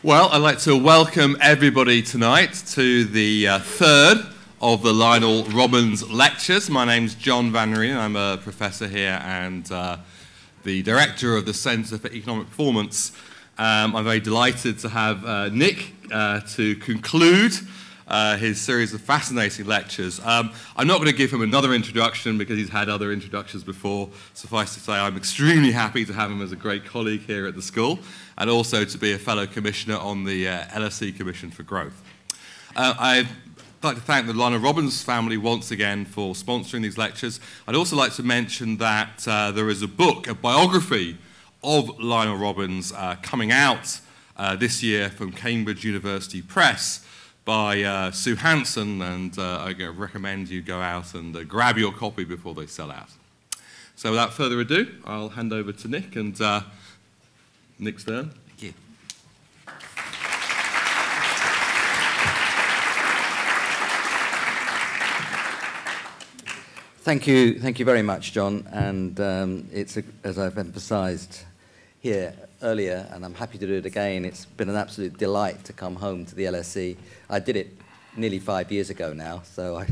Well, I'd like to welcome everybody tonight to the third of the Lionel Robbins lectures. My name's John Van Reenen. I'm a professor here and the director of the Centre for Economic Performance. I'm very delighted to have Nick to conclude his series of fascinating lectures. I'm not going to give him another introduction because he's had other introductions before. Suffice to say, I'm extremely happy to have him as a great colleague here at the school and also to be a fellow commissioner on the LSE Commission for Growth. I'd like to thank the Lionel Robbins family once again for sponsoring these lectures. I'd also like to mention that there is a book, a biography of Lionel Robbins coming out this year from Cambridge University Press by Sue Hanson, and I recommend you go out and grab your copy before they sell out. So without further ado, I'll hand over to Nick, and Nick's turn. Thank you. Thank you very much, John, and it's, as I've emphasised here earlier, and I'm happy to do it again, it's been an absolute delight to come home to the LSE. I did it nearly 5 years ago now, so I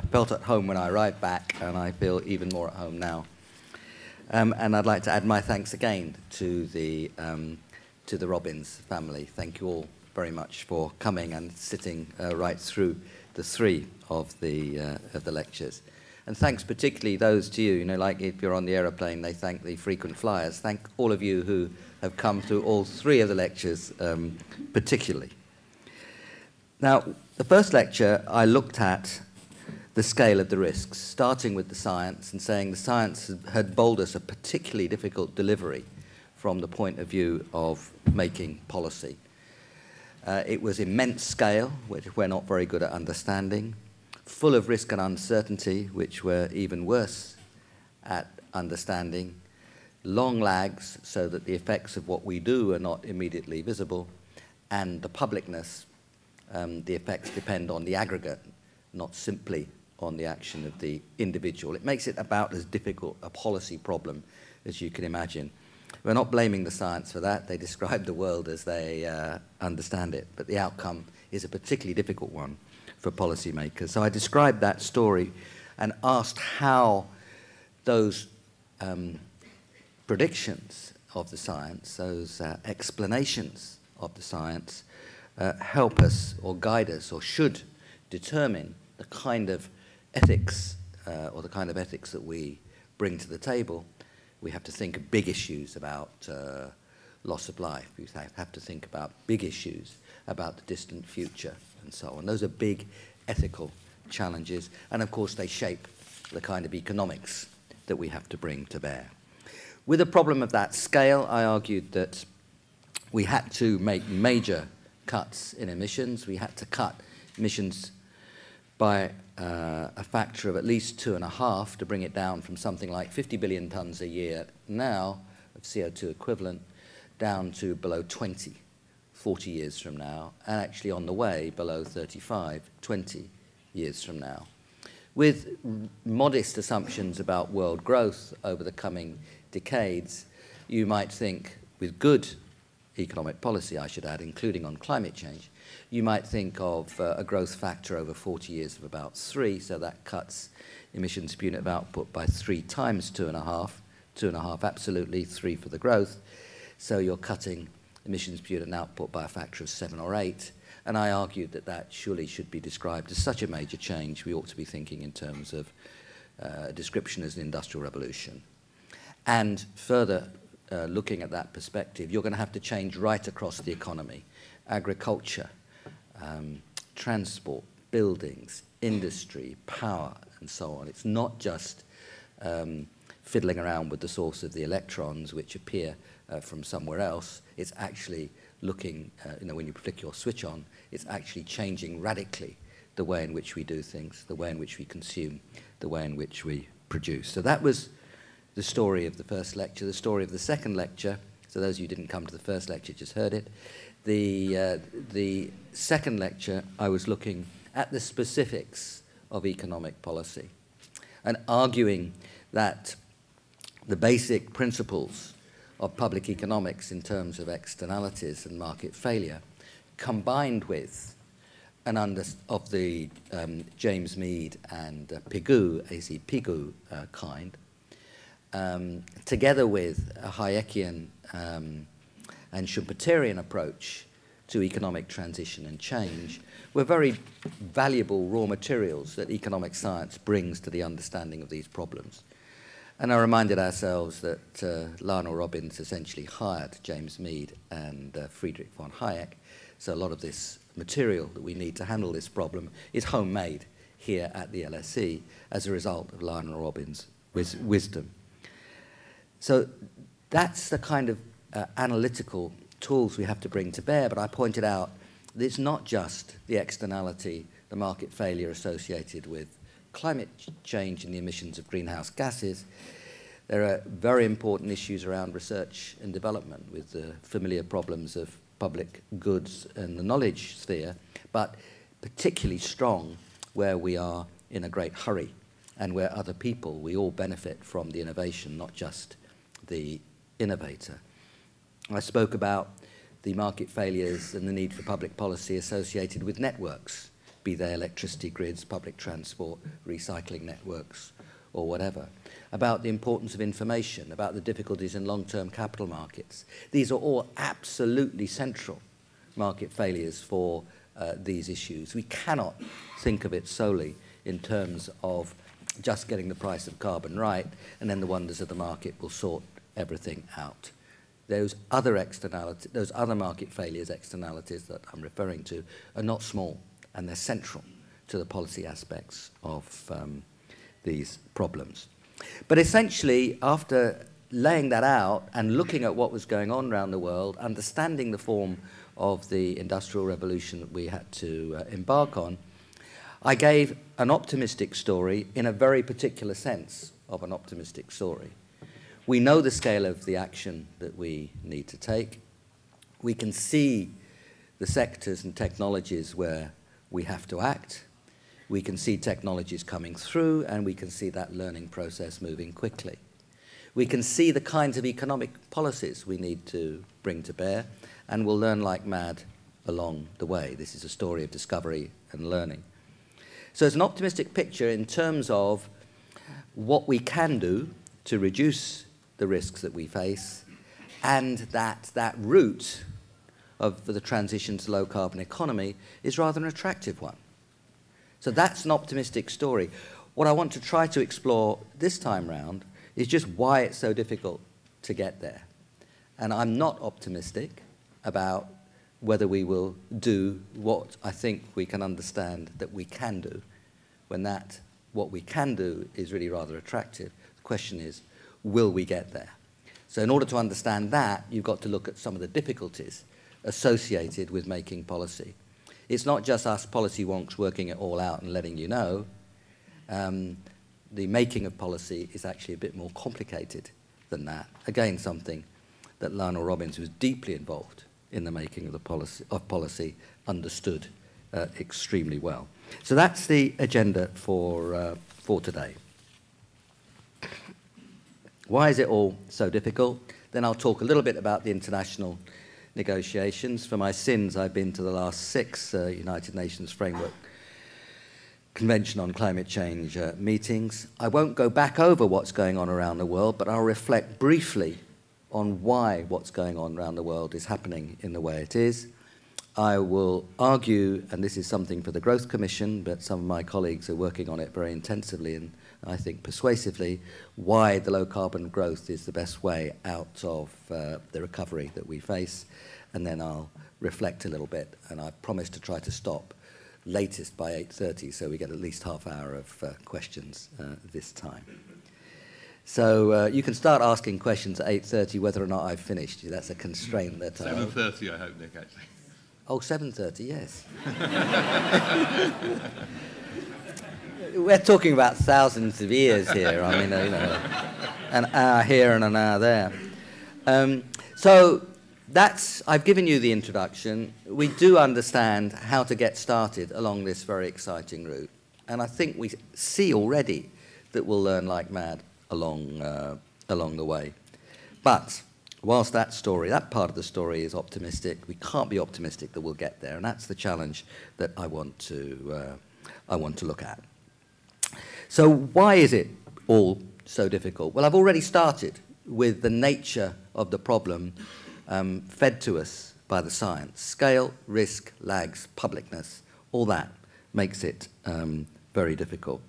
felt at home when I arrived back, and I feel even more at home now. And I'd like to add my thanks again to the Robbins family. Thank you all very much for coming and sitting right through the three of the lectures. And thanks particularly those to you, like if you're on the aeroplane, they thank the frequent flyers. Thank all of you who have come through all three of the lectures particularly. Now, the first lecture, I looked at the scale of the risks, starting with the science and saying the science had bowled us a particularly difficult delivery from the point of view of making policy. It was immense scale, which we're not very good at understanding, full of risk and uncertainty, which we're even worse at understanding, long lags so that the effects of what we do are not immediately visible, and the publicness, the effects depend on the aggregate, not simply on the action of the individual. It makes it about as difficult a policy problem as you can imagine. We're not blaming the science for that. They describe the world as they understand it, but the outcome is a particularly difficult one for policymakers. So I described that story and asked how those predictions of the science, those explanations of the science, help us or guide us or should determine the kind of ethics or the kind of ethics that we bring to the table. We have to think of big issues about loss of life. We have to think about big issues about the distant future and so on. Those are big ethical challenges, and of course they shape the kind of economics that we have to bring to bear. With a problem of that scale, I argued that we had to make major cuts in emissions. We had to cut emissions by a factor of at least 2.5 to bring it down from something like 50 billion tonnes a year now of CO2 equivalent down to below 20, 40 years from now, and actually on the way below 35, 20 years from now. With modest assumptions about world growth over the coming decades, you might think, with good economic policy, I should add, including on climate change, you might think of a growth factor over 40 years of about 3, so that cuts emissions per unit of output by 3 times 2.5. 2.5 absolutely, 3 for the growth. So you're cutting emissions per unit output by a factor of 7 or 8. And I argued that that surely should be described as such a major change. We ought to be thinking in terms of description as an industrial revolution. And further looking at that perspective, you're going to have to change right across the economy. Agriculture, transport, buildings, industry, power, and so on. It's not just fiddling around with the source of the electrons which appear from somewhere else. It's actually looking, when you flick your switch on, it's actually changing radically the way in which we do things, the way in which we consume, the way in which we produce. So that was the story of the first lecture. The story of the second lecture, so those of you who didn't come to the first lecture just heard it. The second lecture, I was looking at the specifics of economic policy and arguing that the basic principles of public economics in terms of externalities and market failure, combined with of the James Mead and Pigou, A.C. Pigou kind, together with a Hayekian and Schumpeterian approach to economic transition and change, were very valuable raw materials that economic science brings to the understanding of these problems. And I reminded ourselves that Lionel Robbins essentially hired James Mead and Friedrich von Hayek, so a lot of this material that we need to handle this problem is homemade here at the LSE as a result of Lionel Robbins' wisdom. So that's the kind of analytical tools we have to bring to bear, but I pointed out that it's not just the externality, the market failure associated with climate change and the emissions of greenhouse gases. There are very important issues around research and development with the familiar problems of public goods and the knowledge sphere, but particularly strong where we are in a great hurry and where other people, we all benefit from the innovation, not just the innovator. I spoke about the market failures and the need for public policy associated with networks, be they electricity grids, public transport, recycling networks, or whatever, about the importance of information, about the difficulties in long-term capital markets. These are all absolutely central market failures for these issues. We cannot think of it solely in terms of just getting the price of carbon right, and then the wonders of the market will sort everything out. Those other externalities, those other market failures externalities that I'm referring to are not small, and they're central to the policy aspects of these problems. But essentially, after laying that out and looking at what was going on around the world, understanding the form of the Industrial Revolution that we had to embark on, I gave an optimistic story in a very particular sense of an optimistic story. We know the scale of the action that we need to take. We can see the sectors and technologies where we have to act. We can see technologies coming through, and we can see that learning process moving quickly. We can see the kinds of economic policies we need to bring to bear, and we'll learn like mad along the way. This is a story of discovery and learning. So it's an optimistic picture in terms of what we can do to reduce the risks that we face, and that route of the transition to low-carbon economy is rather an attractive one. So that's an optimistic story. What I want to try to explore this time round is just why it's so difficult to get there. And I'm not optimistic about whether we will do what I think we can understand that we can do, when that what we can do is really rather attractive. The question is, will we get there? So in order to understand that, you've got to look at some of the difficulties associated with making policy. It's not just us policy wonks working it all out and letting you know. The making of policy is actually a bit more complicated than that. Again, something that Lionel Robbins, who was deeply involved in the making of policy, understood extremely well. So that's the agenda for today. Why is it all so difficult? Then I'll talk a little bit about the international negotiations. For my sins, I've been to the last 6 United Nations Framework Convention on Climate Change meetings. I won't go back over what's going on around the world, but I'll reflect briefly on why what's going on around the world is happening in the way it is. I will argue, and this is something for the Growth Commission, but some of my colleagues are working on it very intensively and I think persuasively, why the low-carbon growth is the best way out of the recovery that we face. And then I'll reflect a little bit, and I promise to try to stop latest by 8:30, so we get at least half hour of questions this time. So you can start asking questions at 8:30 whether or not I've finished. That's a constraint that 7:30, I hope, Nick, actually. Oh, 7:30, yes. We're talking about thousands of years here. I mean, you know, an hour here and an hour there. So I've given you the introduction. We do understand how to get started along this very exciting route. And I think we see already that we'll learn like mad along the way. But whilst that story, that part of the story is optimistic, we can't be optimistic that we'll get there, and that's the challenge that I want to look at. So why is it all so difficult? Well, I've already started with the nature of the problem fed to us by the science. Scale, risk, lags, publicness, all that makes it very difficult.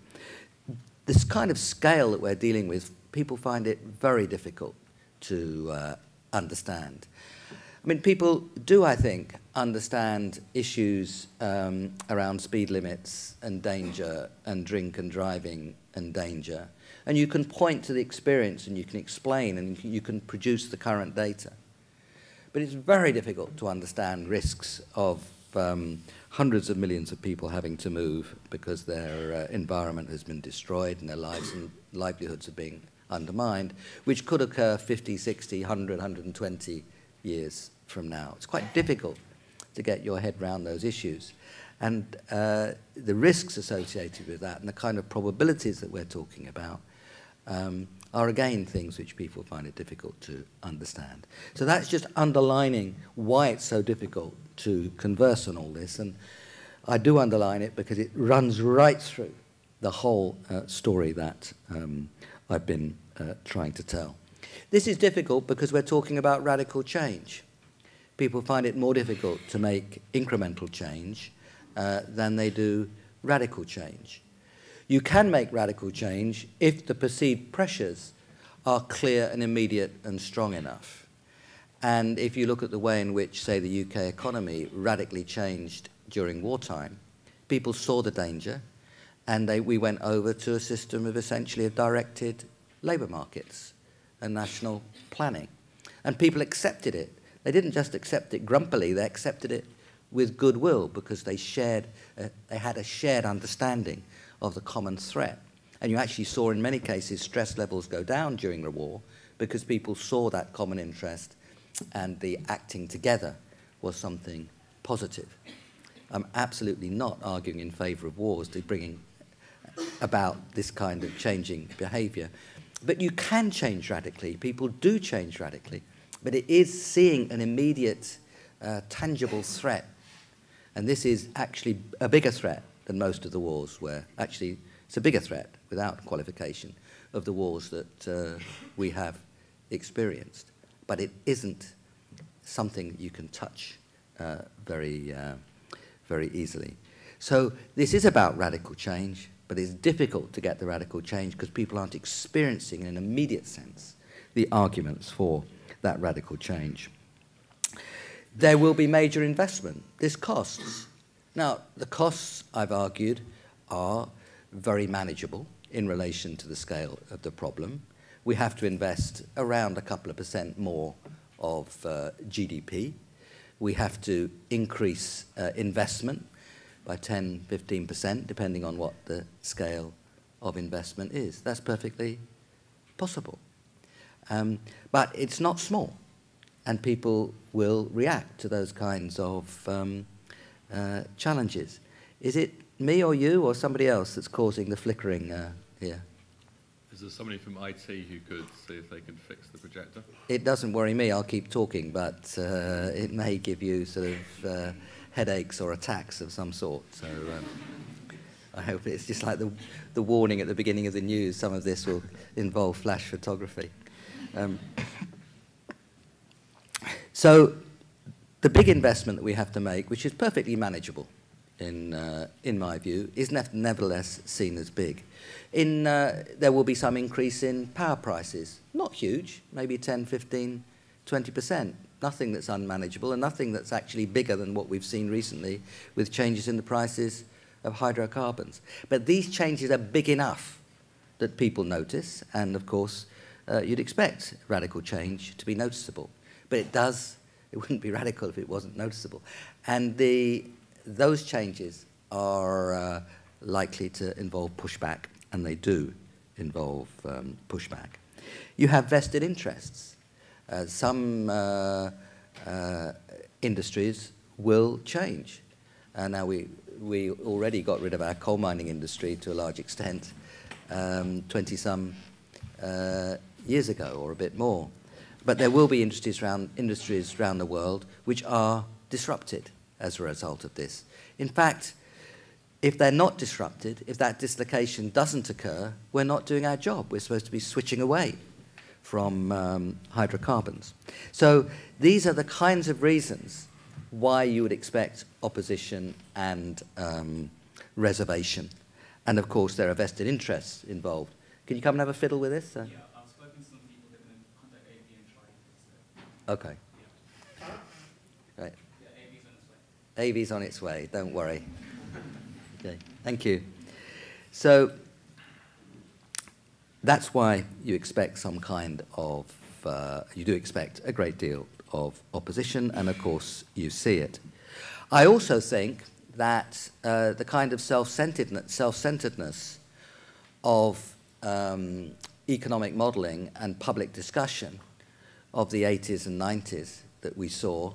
This kind of scale that we're dealing with, people find it very difficult to understand. I mean, people do, I think, understand issues around speed limits and danger and drink and driving and danger. And you can point to the experience and you can explain and you can produce the current data. But it's very difficult to understand risks of hundreds of millions of people having to move because their environment has been destroyed and their lives and livelihoods are being undermined, which could occur 50, 60, 100, 120 years from now. It's quite difficult to get your head around those issues. And the risks associated with that and the kind of probabilities that we're talking about are again things which people find it difficult to understand. So that's just underlining why it's so difficult to converse on all this. And I do underline it because it runs right through the whole story that I've been trying to tell. This is difficult because we're talking about radical change. People find it more difficult to make incremental change than they do radical change. You can make radical change if the perceived pressures are clear and immediate and strong enough. And if you look at the way in which, say, the UK economy radically changed during wartime, people saw the danger and we went over to a system of essentially directed labour markets and national planning. And people accepted it. They didn't just accept it grumpily, they accepted it with goodwill because they had a shared understanding of the common threat. And you actually saw in many cases stress levels go down during the war because people saw that common interest and the acting together was something positive. I'm absolutely not arguing in favour of wars to bringing about this kind of changing behaviour. But you can change radically. People do change radically. But it is seeing an immediate, tangible threat. And this is actually a bigger threat than most of the wars were. Actually, it's a bigger threat, without qualification, of the wars that we have experienced. But it isn't something you can touch very easily. So this is about radical change, but it's difficult to get the radical change because people aren't experiencing in an immediate sense the arguments for that radical change. There will be major investment. This costs. Now, the costs, I've argued, are very manageable in relation to the scale of the problem. We have to invest around a couple of % more of GDP. We have to increase investment by 10, 15%, depending on what the scale of investment is. That's perfectly possible. But it's not small, and people will react to those kinds of challenges. Is it me or you or somebody else that's causing the flickering here? Is there somebody from IT who could see if they can fix the projector? It doesn't worry me, I'll keep talking, but it may give you sort of headaches or attacks of some sort. So I hope it's just like the warning at the beginning of the news, some of this will involve flash photography. So the big investment that we have to make, which is perfectly manageable in my view, is nevertheless seen as big. There will be some increase in power prices, not huge, maybe 10, 15, 20%. Nothing that's unmanageable and nothing that's actually bigger than what we've seen recently with changes in the prices of hydrocarbons. But these changes are big enough that people notice, and of course you'd expect radical change to be noticeable. But it wouldn't be radical if it wasn't noticeable. And those changes are likely to involve pushback, and they do involve pushback. You have vested interests. Some industries will change. Now we already got rid of our coal mining industry to a large extent 20-some years ago or a bit more. but there will be industries around the world which are disrupted as a result of this. In fact, if they're not disrupted, if that dislocation doesn't occur, we're not doing our job. We're supposed to be switching away from hydrocarbons. So these are the kinds of reasons why you would expect opposition and reservation. And of course, there are vested interests involved. Can you come and have a fiddle with this? Yeah, I've spoken to some people that can contact AV and try it. Okay. Yeah. Right. Yeah, AV's on its way. AV's on its way, don't worry. Okay, thank you. So that's why you expect some kind of, you do expect a great deal of opposition, and of course you see it. I also think that the kind of self-centeredness of economic modelling and public discussion of the 80s and 90s that we saw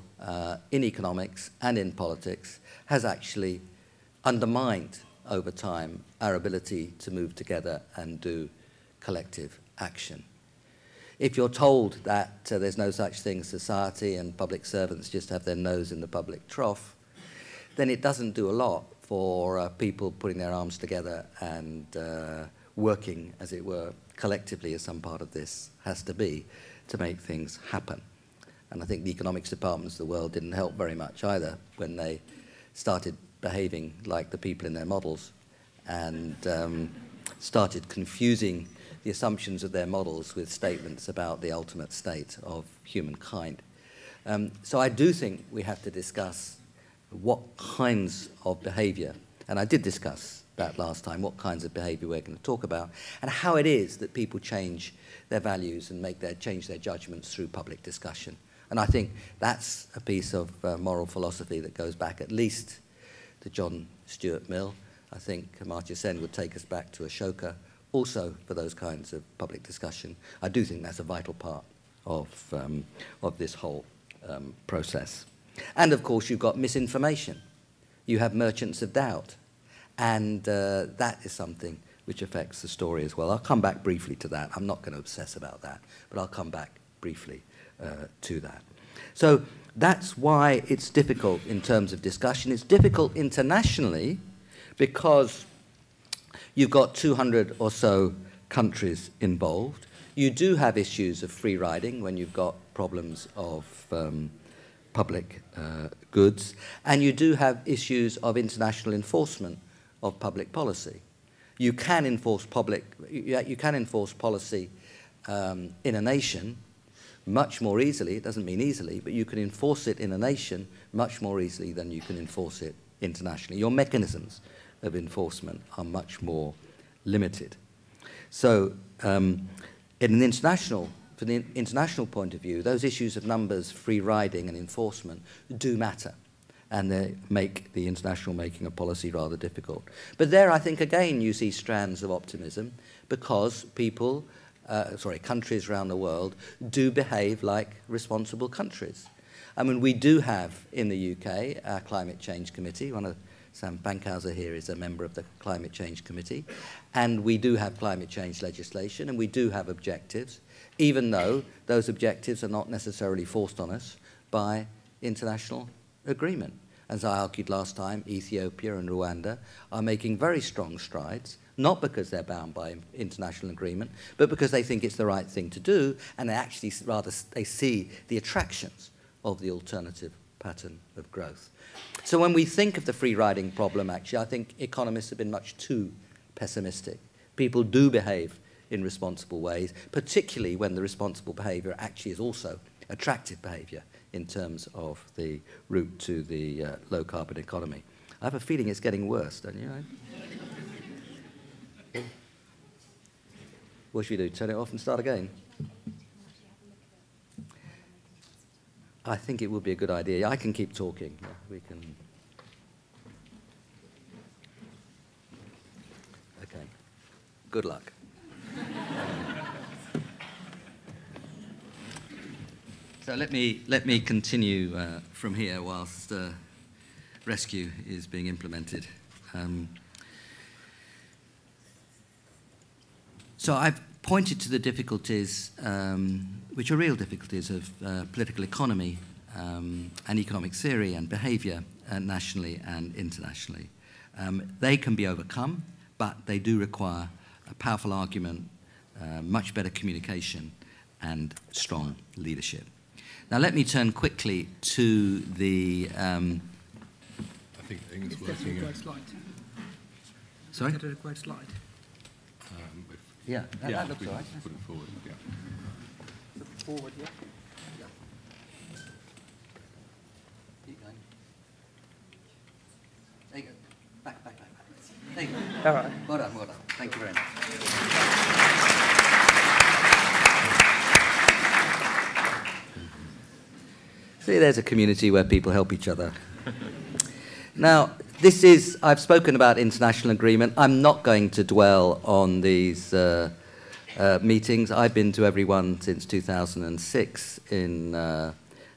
in economics and in politics has actually undermined over time our ability to move together and do collective action. If you're told that there's no such thing as society and public servants just have their nose in the public trough, then it doesn't do a lot for people putting their arms together and working, as it were, collectively, as some part of this has to be, to make things happen. And I think the economics departments of the world didn't help very much either when they started behaving like the people in their models and started confusing the assumptions of their models with statements about the ultimate state of humankind. So I do think we have to discuss what kinds of behaviour, and I did discuss that last time, what kinds of behaviour we're going to talk about, and how it is that people change their values and change their judgments through public discussion. And I think that's a piece of moral philosophy that goes back at least to John Stuart Mill. I think Amartya Sen would take us back to Ashoka, also for those kinds of public discussion. I do think that's a vital part of this whole process. And of course, you've got misinformation. You have merchants of doubt. And that is something which affects the story as well. I'll come back briefly to that. I'm not going to obsess about that, but I'll come back briefly to that. So that's why it's difficult in terms of discussion. It's difficult internationally because you've got 200 or so countries involved. You do have issues of free riding when you've got problems of public goods, and you do have issues of international enforcement of public policy. You can enforce policy in a nation much more easily. It doesn't mean easily, but you can enforce it in a nation much more easily than you can enforce it internationally. Your mechanisms of enforcement are much more limited. So from the international point of view, those issues of numbers, free riding and enforcement do matter, and they make the international making of policy rather difficult. But there, I think, again, you see strands of optimism because countries around the world do behave like responsible countries. I mean, we do have in the UK our Climate Change Committee. Sam Bankhauser here is a member of the Climate Change Committee, and we do have climate change legislation, and we do have objectives, even though those objectives are not necessarily forced on us by international agreement. As I argued last time, Ethiopia and Rwanda are making very strong strides, not because they're bound by international agreement, but because they think it's the right thing to do, and they actually they see the attractions of the alternative pattern of growth. So when we think of the free riding problem, actually, I think economists have been much too pessimistic. People do behave in responsible ways, particularly when the responsible behaviour actually is also attractive behaviour in terms of the route to the low-carbon economy. I have a feeling it's getting worse, don't you? What should we do, turn it off and start again? I think it would be a good idea. I can keep talking. We can. Okay. Good luck. So let me continue from here whilst rescue is being implemented. So I've pointed to the difficulties, which are real difficulties of political economy and economic theory and behaviour nationally and internationally. They can be overcome, but they do require a powerful argument, much better communication, and strong leadership. Now let me turn quickly to the... I think it's working. Required slide. Sorry? Is that a required slide? Yeah, that looks all right. Put it forward, yeah. Forward, yeah. Keep going. There you go. Back. There you go. All right. Well done. Thank you very much. See, there's a community where people help each other. Now, I've spoken about international agreement. I'm not going to dwell on these meetings. I've been to every one since 2006 in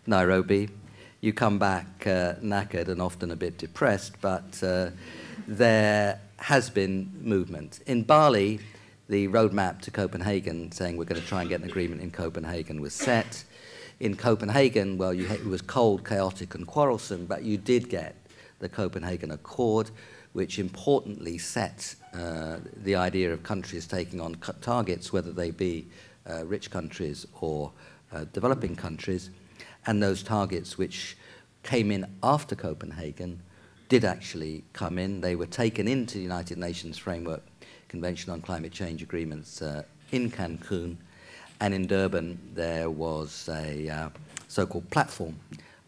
Nairobi. You come back knackered and often a bit depressed, but there has been movement. In Bali, the roadmap to Copenhagen, saying we're going to try and get an agreement in Copenhagen, was set. In Copenhagen, well, it was cold, chaotic, and quarrelsome, but you did get the Copenhagen Accord, which importantly set the idea of countries taking on targets, whether they be rich countries or developing countries, and those targets which came in after Copenhagen did actually come in. They were taken into the United Nations Framework Convention on Climate Change Agreements in Cancun, and in Durban there was a so-called platform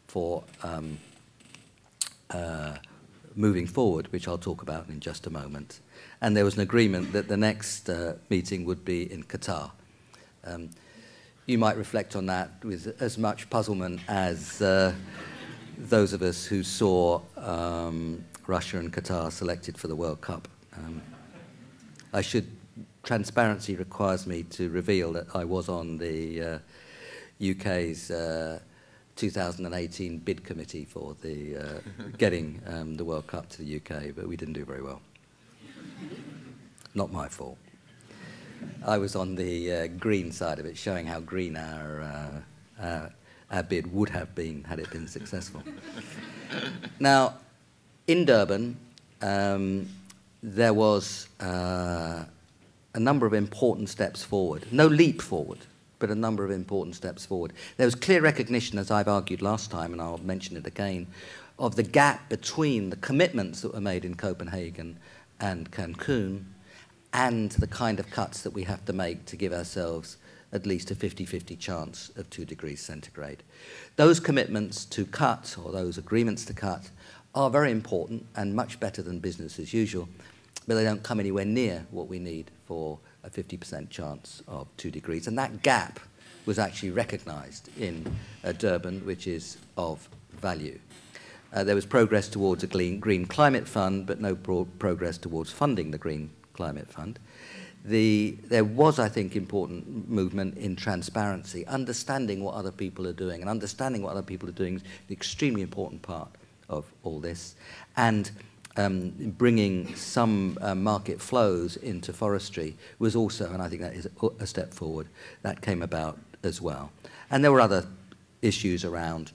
for moving forward, which I'll talk about in just a moment. And there was an agreement that the next meeting would be in Qatar. You might reflect on that with as much puzzlement as those of us who saw Russia and Qatar selected for the World Cup. Transparency requires me to reveal that I was on the UK's 2018 bid committee for the getting the World Cup to the UK, but we didn't do very well. Not my fault. I was on the green side of it, showing how green our bid would have been had it been successful. Now, in Durban, there was a number of important steps forward. No leap forward, but a number of important steps forward. There was clear recognition, as I've argued last time, and I'll mention it again, of the gap between the commitments that were made in Copenhagen and Cancun and the kind of cuts that we have to make to give ourselves at least a 50-50 chance of 2 degrees centigrade. Those commitments to cut, or those agreements to cut, are very important and much better than business as usual, but they don't come anywhere near what we need for a 50% chance of 2 degrees. And that gap was actually recognized in Durban, which is of value. There was progress towards a green climate fund, but no progress towards funding the green climate fund. There was, I think, important movement in transparency, understanding what other people are doing, and understanding what other people are doing is an extremely important part of all this, and bringing some market flows into forestry was also, and I think that is a step forward, that came about as well. And there were other issues around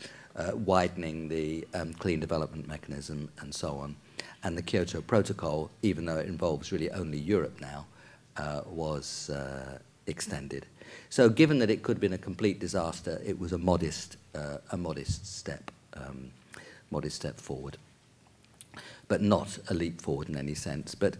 widening the clean development mechanism and so on. And the Kyoto Protocol, even though it involves really only Europe now, was extended. So given that it could have been a complete disaster, it was a modest step forward, but not a leap forward in any sense. But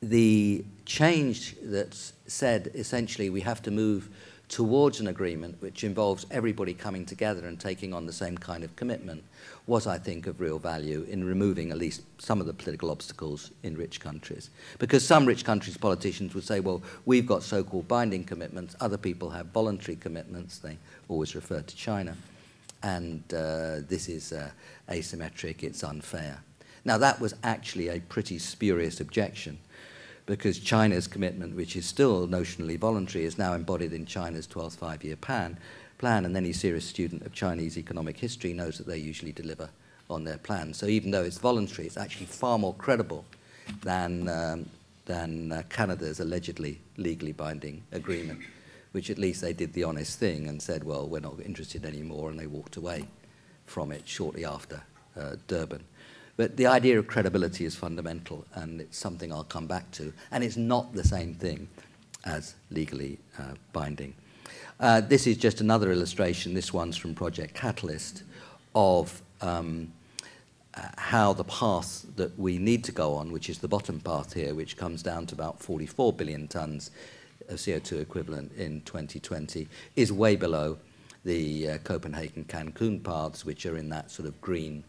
the change that's said, essentially, we have to move towards an agreement which involves everybody coming together and taking on the same kind of commitment, was, I think, of real value in removing at least some of the political obstacles in rich countries. Because some rich countries' politicians would say, well, we've got so-called binding commitments, other people have voluntary commitments, they always refer to China, and this is asymmetric, it's unfair. Now, that was actually a pretty spurious objection, because China's commitment, which is still notionally voluntary, is now embodied in China's 12th five-year plan, and any serious student of Chinese economic history knows that they usually deliver on their plans. So even though it's voluntary, it's actually far more credible than than Canada's allegedly legally binding agreement, which at least they did the honest thing and said, well, we're not interested anymore, and they walked away from it shortly after Durban. But the idea of credibility is fundamental, and it's something I'll come back to, and it's not the same thing as legally binding. This is just another illustration, this one's from Project Catalyst, of how the path that we need to go on, which is the bottom path here, which comes down to about 44 billion tonnes of CO2 equivalent in 2020, is way below the Copenhagen Cancun paths, which are in that sort of green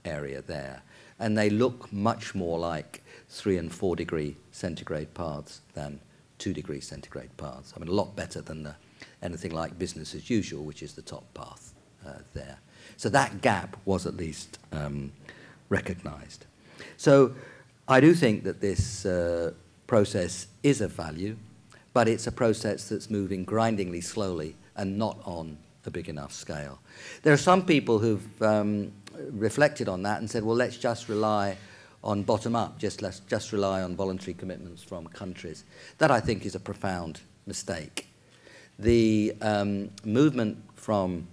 area there. And they look much more like 3 and 4 degree centigrade paths than 2 degree centigrade paths. I mean, a lot better than anything like business as usual, which is the top path there. So that gap was at least recognized. So I do think that this process is of value, but it's a process that's moving grindingly slowly and not on a big enough scale. There are some people who've reflected on that and said, well, let's just rely on bottom-up, let's just rely on voluntary commitments from countries. That, I think, is a profound mistake. The movement from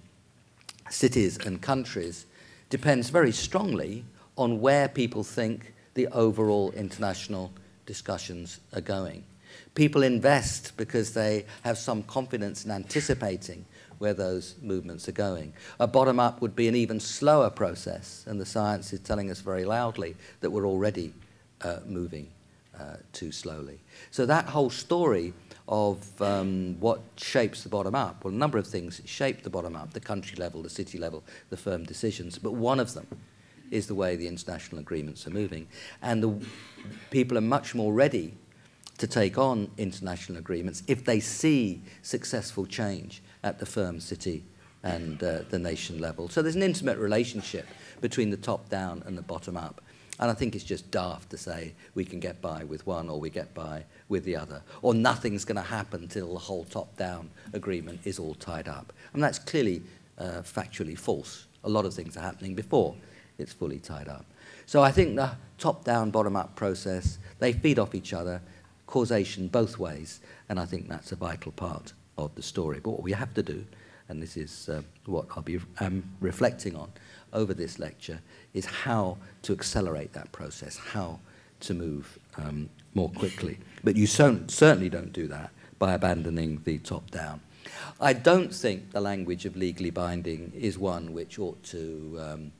cities and countries depends very strongly on where people think the overall international discussions are going. People invest because they have some confidence in anticipating where those movements are going. A bottom-up would be an even slower process, and the science is telling us very loudly that we're already moving too slowly. So that whole story of what shapes the bottom-up, well, a number of things shape the bottom-up, the country level, the city level, the firm decisions, but one of them is the way the international agreements are moving. And the people are much more ready to take on international agreements if they see successful change at the firm, city, and the nation level. So there's an intimate relationship between the top-down and the bottom-up. And I think it's just daft to say we can get by with one or we get by with the other, or nothing's going to happen till the whole top-down agreement is all tied up. And that's clearly factually false. A lot of things are happening before it's fully tied up. So I think the top-down, bottom-up process, they feed off each other, causation both ways, and I think that's a vital part of the story. But what we have to do, and this is what I'll be reflecting on over this lecture, is how to accelerate that process, how to move more quickly. But you certainly don't do that by abandoning the top-down. I don't think the language of legally binding is one which ought to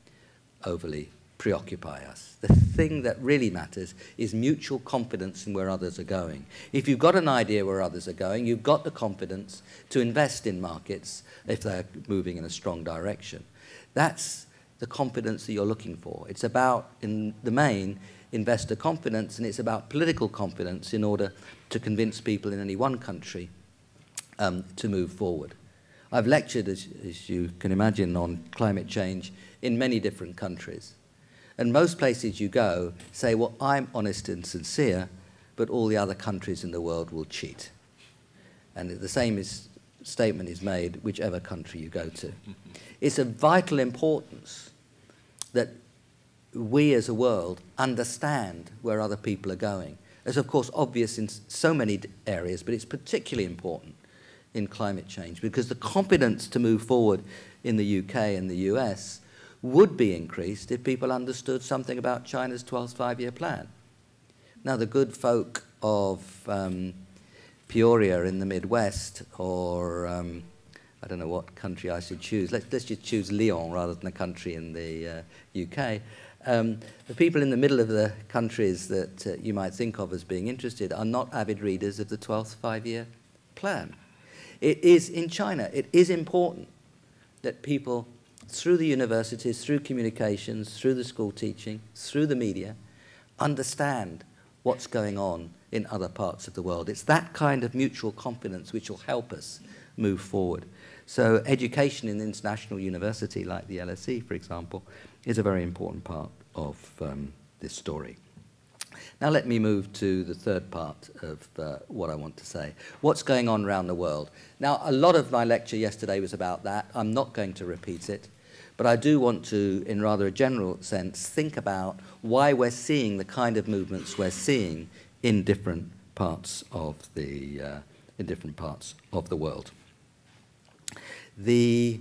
overly preoccupy us. The thing that really matters is mutual confidence in where others are going. If you've got an idea where others are going, you've got the confidence to invest in markets if they're moving in a strong direction. That's the confidence that you're looking for. It's about, in the main, investor confidence, and it's about political confidence in order to convince people in any one country to move forward. I've lectured, as you can imagine, on climate change in many different countries. And most places you go say, well, I'm honest and sincere, but all the other countries in the world will cheat. And the same statement is made whichever country you go to. It's of vital importance that we as a world understand where other people are going. It's of course obvious in so many areas, but it's particularly important in climate change because the confidence to move forward in the UK and the US would be increased if people understood something about China's 12th five-year plan. Now, the good folk of Peoria in the Midwest, or I don't know what country I should choose. Let's just choose Lyon rather than a country in the UK. The people in the middle of the countries that you might think of as being interested are not avid readers of the 12th five-year plan. It is in China. It is important that people, through the universities, through communications, through the school teaching, through the media, understand what's going on in other parts of the world. It's that kind of mutual confidence which will help us move forward. So education in an international university like the LSE, for example, is a very important part of this story. Now let me move to the third part of what I want to say. What's going on around the world? Now, a lot of my lecture yesterday was about that. I'm not going to repeat it. But I do want to, in rather a general sense, think about why we're seeing the kind of movements we're seeing in different parts of the world. The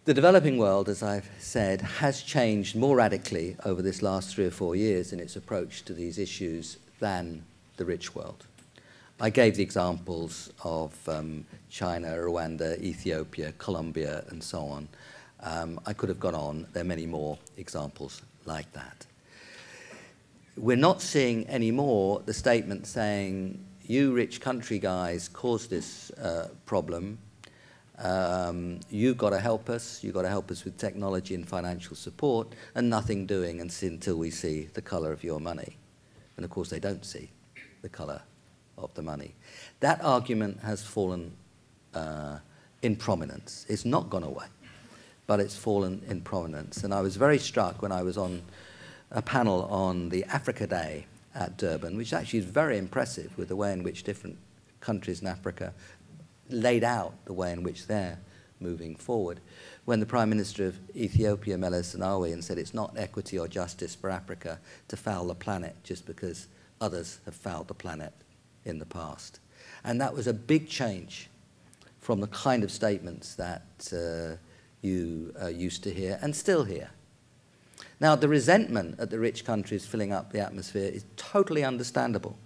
developing world, as I've said, has changed more radically over this last 3 or 4 years in its approach to these issues than the rich world. I gave the examples of China, Rwanda, Ethiopia, Colombia, and so on. I could have gone on. There are many more examples like that. We're not seeing anymore the statement saying, you rich country guys caused this problem. You've got to help us. You've got to help us with technology and financial support, and nothing doing until we see the colour of your money. And of course, they don't see the colour of the money. That argument has fallen in prominence. It's not gone away, but it's fallen in prominence. And I was very struck when I was on a panel on the Africa Day at Durban, which actually is very impressive with the way in which different countries in Africa laid out the way in which they're moving forward. When the Prime Minister of Ethiopia, Meles Zenawi, said it's not equity or justice for Africa to foul the planet just because others have fouled the planet in the past. And that was a big change from the kind of statements that you used to hear and still hear. Now, the resentment at the rich countries filling up the atmosphere is totally understandable,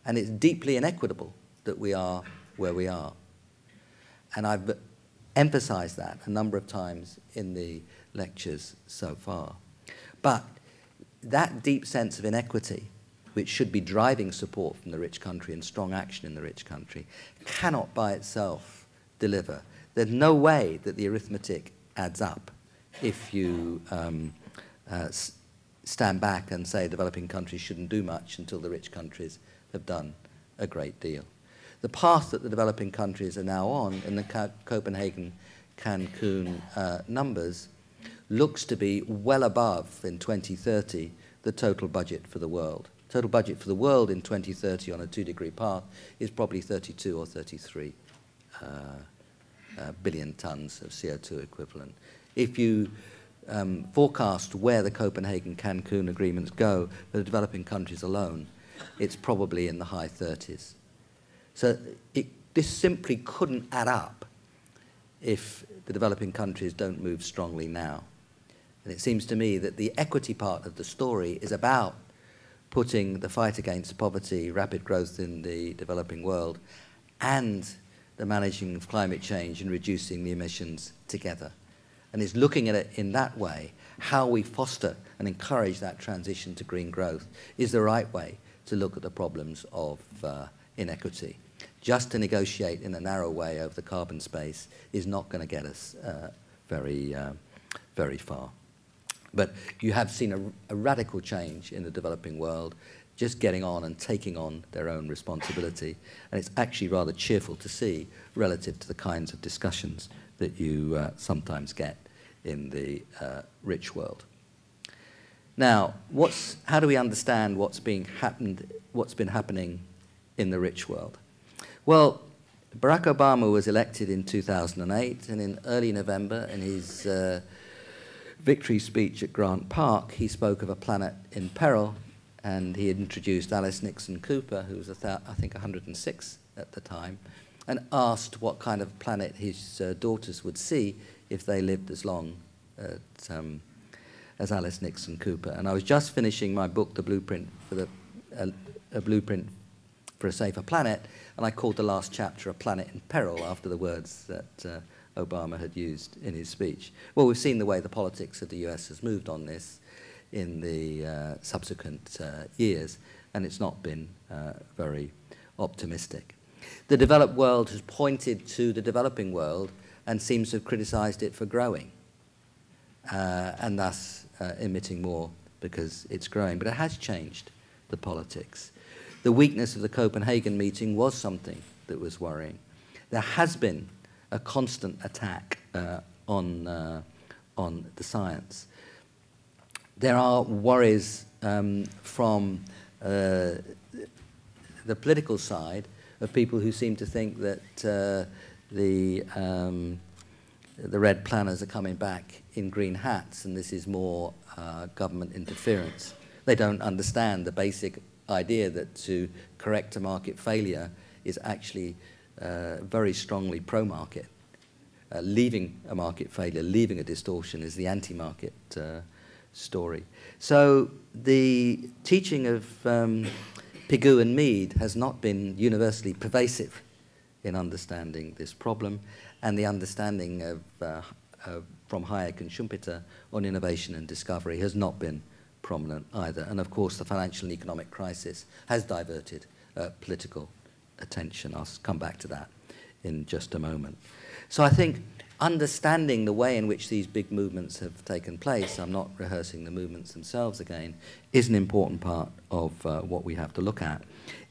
and it's deeply inequitable that we are where we are. And I've emphasized that a number of times in the lectures so far. But that deep sense of inequity, which should be driving support from the rich country and strong action in the rich country, cannot by itself deliver. There's no way that the arithmetic adds up if you stand back and say developing countries shouldn't do much until the rich countries have done a great deal. The path that the developing countries are now on in the Copenhagen Cancun numbers looks to be well above, in 2030, the total budget for the world. Total budget for the world in 2030 on a 2-degree path is probably 32 or 33 billion tons of CO2 equivalent. If you forecast where the Copenhagen Cancun agreements go for the developing countries alone, it's probably in the high 30s. So this simply couldn't add up if the developing countries don't move strongly now. And it seems to me that the equity part of the story is about putting the fight against poverty, rapid growth in the developing world, and the managing of climate change and reducing the emissions together. And it's looking at it in that way, how we foster and encourage that transition to green growth is the right way to look at the problems of inequity. Just to negotiate in a narrow way over the carbon space is not going to get us very far. But you have seen a radical change in the developing world, just getting on and taking on their own responsibility. And it's actually rather cheerful to see relative to the kinds of discussions that you sometimes get in the rich world. Now, how do we understand what's been happening in the rich world? Well, Barack Obama was elected in 2008, and in early November, in his victory speech at Grant Park, he spoke of a planet in peril, and he had introduced Alice Nixon Cooper, who was, I think, 106 at the time, and asked what kind of planet his daughters would see if they lived as long as Alice Nixon Cooper. And I was just finishing my book, The Blueprint for a Blueprint for a Safer Planet, and I called the last chapter A Planet in Peril after the words that Obama had used in his speech. Well, we've seen the way the politics of the US has moved on this in the subsequent years, and it's not been very optimistic. The developed world has pointed to the developing world and seems to have criticized it for growing, and thus emitting more because it's growing. But it has changed the politics. The weakness of the Copenhagen meeting was something that was worrying. There has been a constant attack on the science. There are worries from the political side of people who seem to think that the red planners are coming back in green hats, and this is more government interference. They don't understand the basic idea that to correct a market failure is actually very strongly pro-market. Leaving a market failure, leaving a distortion is the anti-market story. So the teaching of Pigou and Mead has not been universally pervasive in understanding this problem, and the understanding of from Hayek and Schumpeter on innovation and discovery has not been prominent either. And of course, the financial and economic crisis has diverted political attention. I'll come back to that in just a moment. So I think understanding the way in which these big movements have taken place, I'm not rehearsing the movements themselves again, is an important part of what we have to look at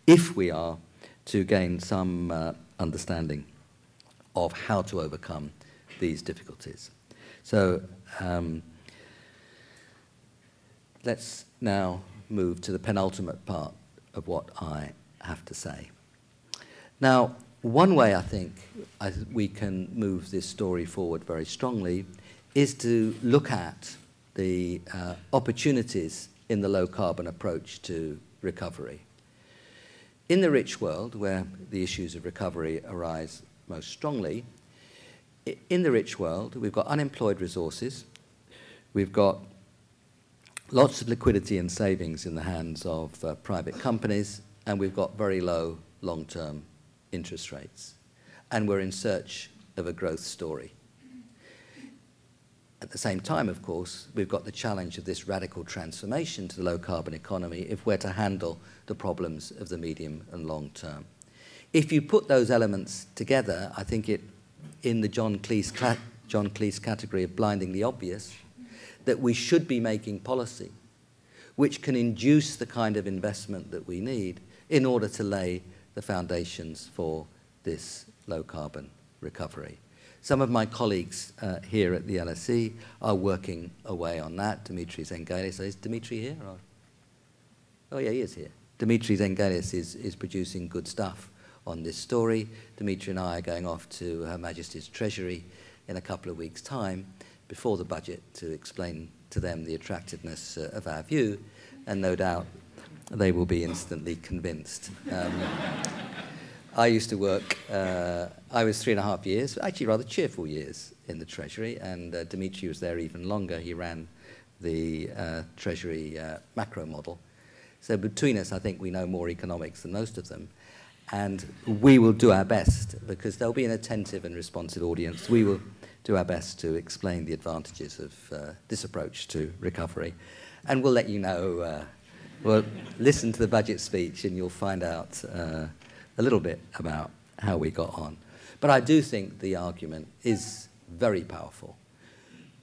if we are to gain some understanding of how to overcome these difficulties. So let's now move to the penultimate part of what I have to say. Now, one way I think we can move this story forward very strongly is to look at the opportunities in the low-carbon approach to recovery. In the rich world, where the issues of recovery arise most strongly, in the rich world, we've got unemployed resources, we've got lots of liquidity and savings in the hands of private companies, and we've got very low long-term interest rates. And we're in search of a growth story. At the same time, of course, we've got the challenge of this radical transformation to the low-carbon economy if we're to handle the problems of the medium and long term. If you put those elements together, I think it, in the John Cleese category of blinding the obvious, that we should be making policy which can induce the kind of investment that we need in order to lay the foundations for this low-carbon recovery. Some of my colleagues here at the LSE are working away on that. Dimitris Engailis, is Dimitri here? Or? Oh yeah, he is here. Dimitris Engailis is producing good stuff on this story. Dimitri and I are going off to Her Majesty's Treasury in a couple of weeks' time before the budget to explain to them the attractiveness of our view, and no doubt they will be instantly convinced. I used to work, I was 3.5 years, actually rather cheerful years in the Treasury, and Dimitri was there even longer. He ran the Treasury macro model. So between us, I think we know more economics than most of them. And we will do our best, because there'll be an attentive and responsive audience. We will do our best to explain the advantages of this approach to recovery. And we'll let you know, well, listen to the budget speech and you'll find out a little bit about how we got on. But I do think the argument is very powerful.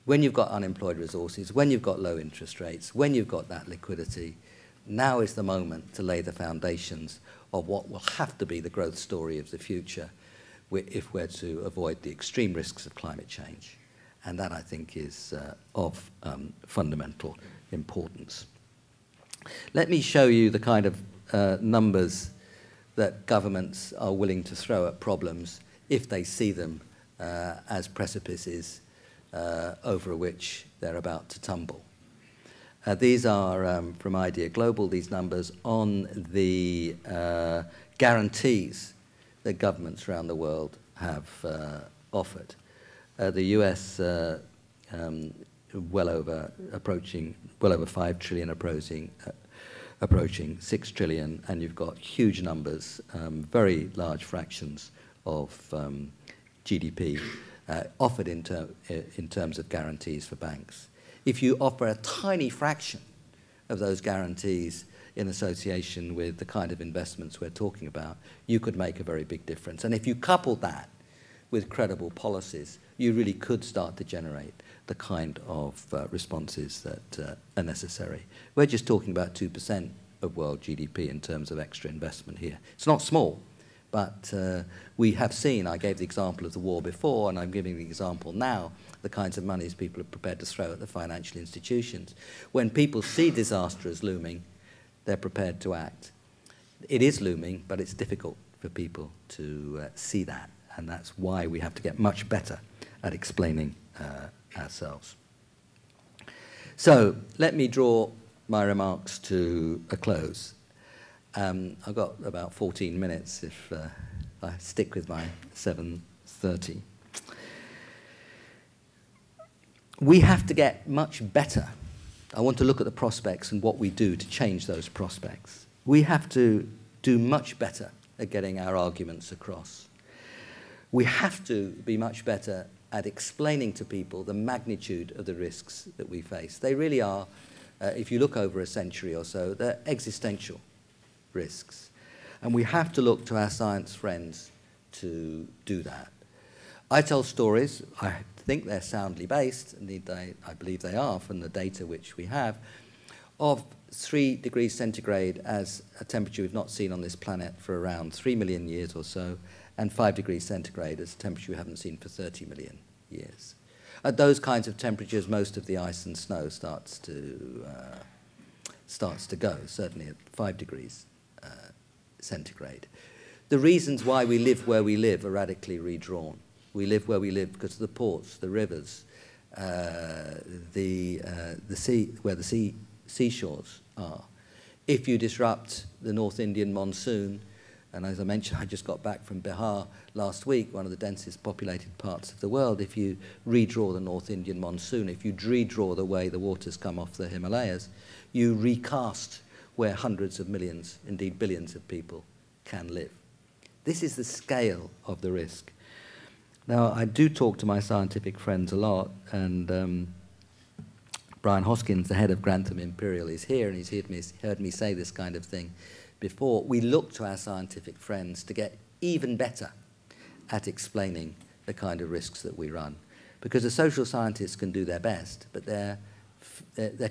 When you've got unemployed resources, when you've got low interest rates, when you've got that liquidity, now is the moment to lay the foundations of what will have to be the growth story of the future if we're to avoid the extreme risks of climate change. And that, I think, is of fundamental importance. Let me show you the kind of numbers that governments are willing to throw at problems if they see them as precipices over which they're about to tumble. These are from Idea Global, these numbers on the guarantees that governments around the world have offered. The US well over 5 trillion, approaching 6 trillion, and you've got huge numbers, very large fractions of GDP offered in terms of guarantees for banks. If you offer a tiny fraction of those guarantees in association with the kind of investments we're talking about, you could make a very big difference. And if you couple that with credible policies, you really could start to generate the kind of responses that are necessary. We're just talking about 2% of world GDP in terms of extra investment here. It's not small, but we have seen, I gave the example of the war before, and I'm giving the example now, the kinds of monies people are prepared to throw at the financial institutions. When people see disaster as looming, they're prepared to act. It is looming, but it's difficult for people to see that. And that's why we have to get much better at explaining ourselves. So let me draw my remarks to a close. I've got about 14 minutes if I stick with my 7:30. We have to get much better. I want to look at the prospects and what we do to change those prospects. We have to do much better at getting our arguments across. We have to be much better at explaining to people the magnitude of the risks that we face. They really are, if you look over a century or so, they're existential risks. And we have to look to our science friends to do that. I tell stories, I think they're soundly based, indeed I believe they are from the data which we have, of 3 degrees centigrade as a temperature we've not seen on this planet for around 3 million years or so, and 5 degrees centigrade as a temperature we haven't seen for 30 million years. At those kinds of temperatures, most of the ice and snow starts to go, certainly at 5 degrees centigrade. The reasons why we live where we live are radically redrawn. We live where we live because of the ports, the rivers, the sea, where the seashores are. If you disrupt the North Indian monsoon, and as I mentioned, I just got back from Bihar last week, one of the densest populated parts of the world. If you redraw the North Indian monsoon, if you redraw the way the waters come off the Himalayas, you recast where hundreds of millions, indeed billions of people can live. This is the scale of the risk. Now, I do talk to my scientific friends a lot, and Brian Hoskins, the head of Grantham Imperial, is here, and he's heard me say this kind of thing before. We look to our scientific friends to get even better at explaining the kind of risks that we run. Because the social scientists can do their best, but they're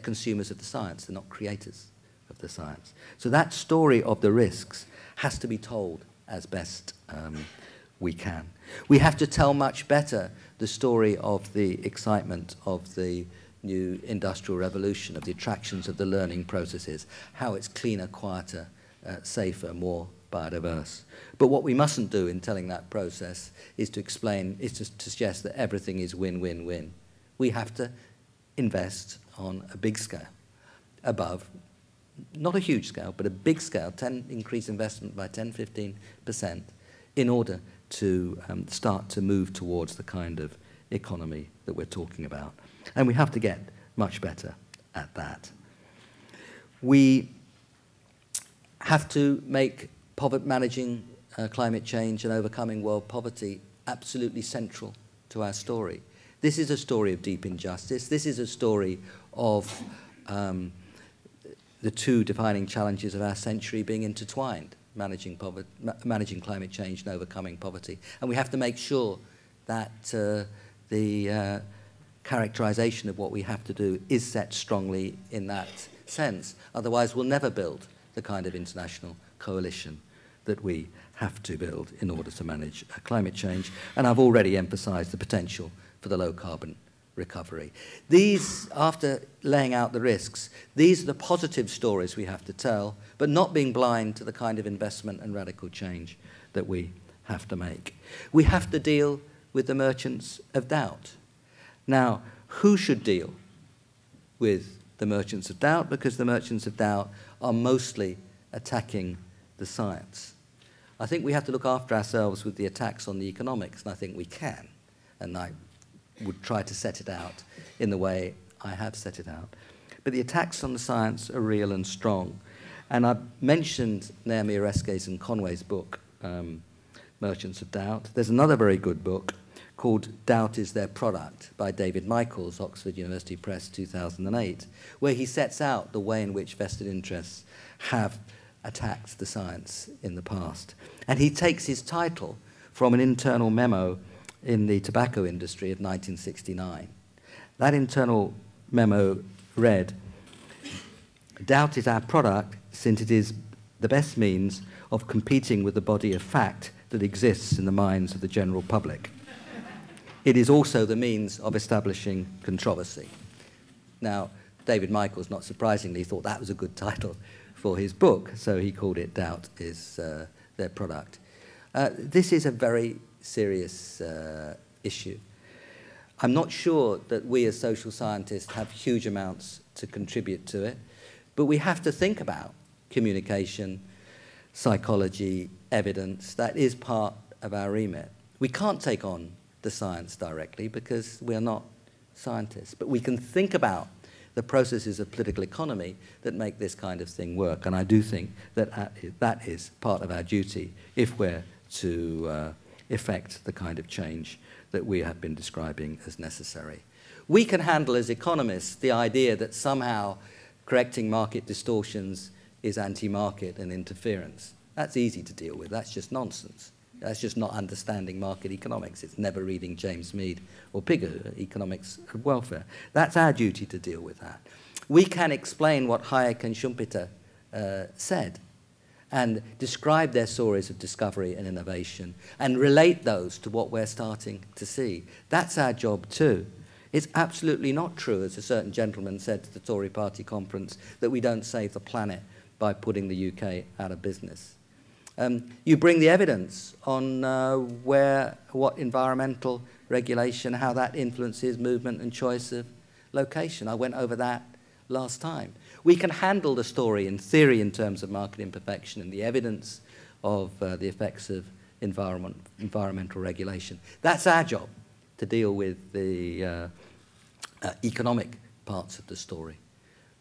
consumers of the science, they're not creators of the science. So that story of the risks has to be told as best we can. We have to tell much better the story of the excitement of the new industrial revolution, of the attractions of the learning processes, how it's cleaner, quieter, safer, more biodiverse. But what we mustn't do in telling that process is to suggest that everything is win-win-win. We have to invest on a big scale, above, not a huge scale, but a big scale, increase investment by 10-15% in order to start to move towards the kind of economy that we're talking about. And we have to get much better at that. We have to make managing climate change and overcoming world poverty absolutely central to our story. This is a story of deep injustice. This is a story of the two defining challenges of our century being intertwined, managing climate change and overcoming poverty. And we have to make sure that the characterization of what we have to do is set strongly in that sense. Otherwise, we'll never build the kind of international coalition that we have to build in order to manage climate change. And I've already emphasized the potential for the low-carbon recovery. These, after laying out the risks, these are the positive stories we have to tell, but not being blind to the kind of investment and radical change that we have to make. We have to deal with the merchants of doubt. Now, who should deal with the merchants of doubt? Because the merchants of doubt are mostly attacking the science. I think we have to look after ourselves with the attacks on the economics, and I think we can. And I would try to set it out in the way I have set it out. But the attacks on the science are real and strong. And I mentioned Naomi Oreskes and Conway's book, Merchants of Doubt. There's another very good book called Doubt is Their Product by David Michaels, Oxford University Press, 2008, where he sets out the way in which vested interests have attacked the science in the past. And he takes his title from an internal memo in the tobacco industry of 1969. That internal memo read, "Doubt is our product since it is the best means of competing with the body of fact that exists in the minds of the general public. It is also the means of establishing controversy." Now, David Michaels, not surprisingly, thought that was a good title for his book, so he called it Doubt is Their Product. This is a very serious issue. I'm not sure that we as social scientists have huge amounts to contribute to it, but we have to think about communication, psychology, evidence. That is part of our remit. We can't take on the science directly because we are not scientists, but we can think about the processes of political economy that make this kind of thing work, and I do think that that is part of our duty if we're to effect the kind of change that we have been describing as necessary. We can handle as economists the idea that somehow correcting market distortions is anti-market and interference. That's easy to deal with. That's just nonsense. That's just not understanding market economics. It's never reading James Mead or Pigou, Economics of Welfare. That's our duty to deal with that. We can explain what Hayek and Schumpeter said and describe their stories of discovery and innovation and relate those to what we're starting to see. That's our job too. It's absolutely not true, as a certain gentleman said to the Tory party conference, that we don't save the planet by putting the UK out of business. You bring the evidence on what environmental regulation, how that influences movement and choice of location. I went over that last time. We can handle the story in theory in terms of market imperfection and the evidence of the effects of environmental regulation. That's our job, to deal with the economic parts of the story.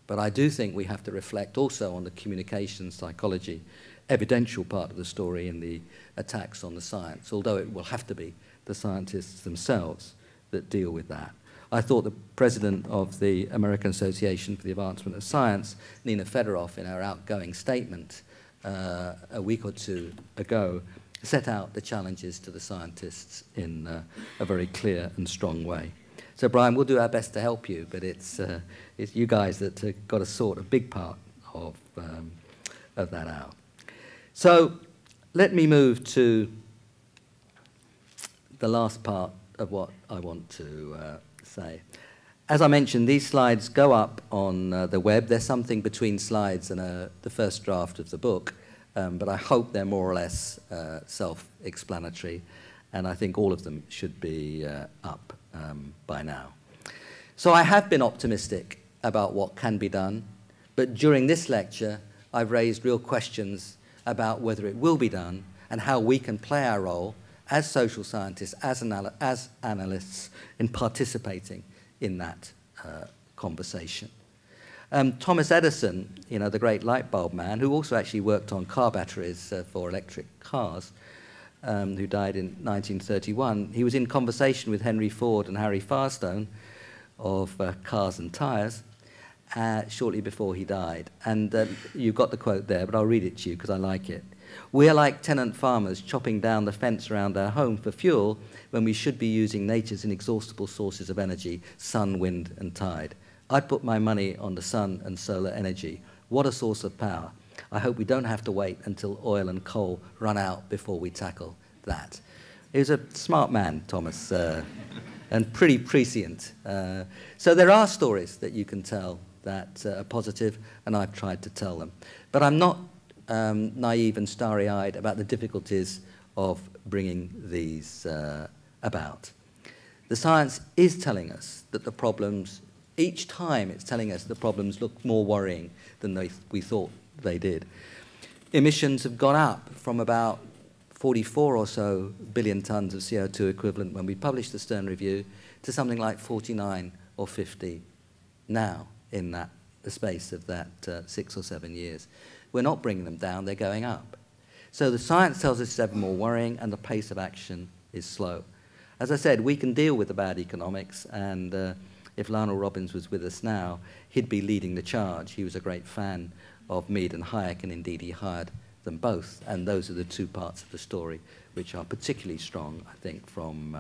But I do think we have to reflect also on the communication, psychology, evidential part of the story and the attacks on the science, although it will have to be the scientists themselves that deal with that. I thought the president of the American Association for the Advancement of Science, Nina Fedorov, in her outgoing statement a week or two ago, set out the challenges to the scientists in a very clear and strong way. So, Brian, we'll do our best to help you, but it's you guys that got to sort a big part of that out. So let me move to the last part of what I want to say. As I mentioned, these slides go up on the web. There's something between slides and the first draft of the book, but I hope they're more or less self-explanatory, and I think all of them should be up by now. So I have been optimistic about what can be done, but during this lecture, I've raised real questions about whether it will be done and how we can play our role as social scientists, as analysts, in participating in that conversation. Thomas Edison, you know, the great light bulb man, who also actually worked on car batteries for electric cars, who died in 1931, he was in conversation with Henry Ford and Harry Firestone of Cars and Tires shortly before he died. And you've got the quote there, but I'll read it to you because I like it. "We are like tenant farmers chopping down the fence around our home for fuel when we should be using nature's inexhaustible sources of energy, sun, wind, and tide. I'd put my money on the sun and solar energy. What a source of power. I hope we don't have to wait until oil and coal run out before we tackle that." He was a smart man, Thomas, and pretty prescient. So there are stories that you can tell that are positive, and I've tried to tell them. But I'm not naive and starry-eyed about the difficulties of bringing these about. The science is telling us that the problems, each time it's telling us the problems look more worrying than we thought they did. Emissions have gone up from about 44 or so billion tons of CO2 equivalent when we published the Stern Review to something like 49 or 50 now in the space of that 6 or 7 years. We're not bringing them down, they're going up. So the science tells us it's ever more worrying and the pace of action is slow. As I said, we can deal with the bad economics, and if Lionel Robbins was with us now, he'd be leading the charge. He was a great fan of Mead and Hayek, and indeed he hired them both, and those are the two parts of the story which are particularly strong, I think, from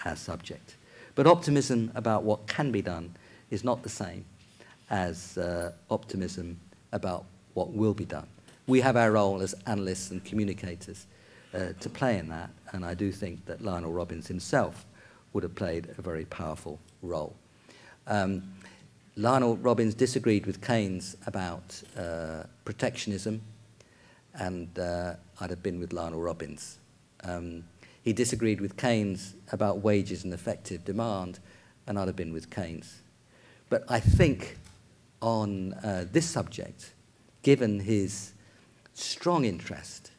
our subject. But optimism about what can be done is not the same as optimism about what will be done. We have our role as analysts and communicators to play in that, and I do think that Lionel Robbins himself would have played a very powerful role. Lionel Robbins disagreed with Keynes about protectionism, and I'd have been with Lionel Robbins. He disagreed with Keynes about wages and effective demand, and I'd have been with Keynes. But I think on this subject, given his strong interest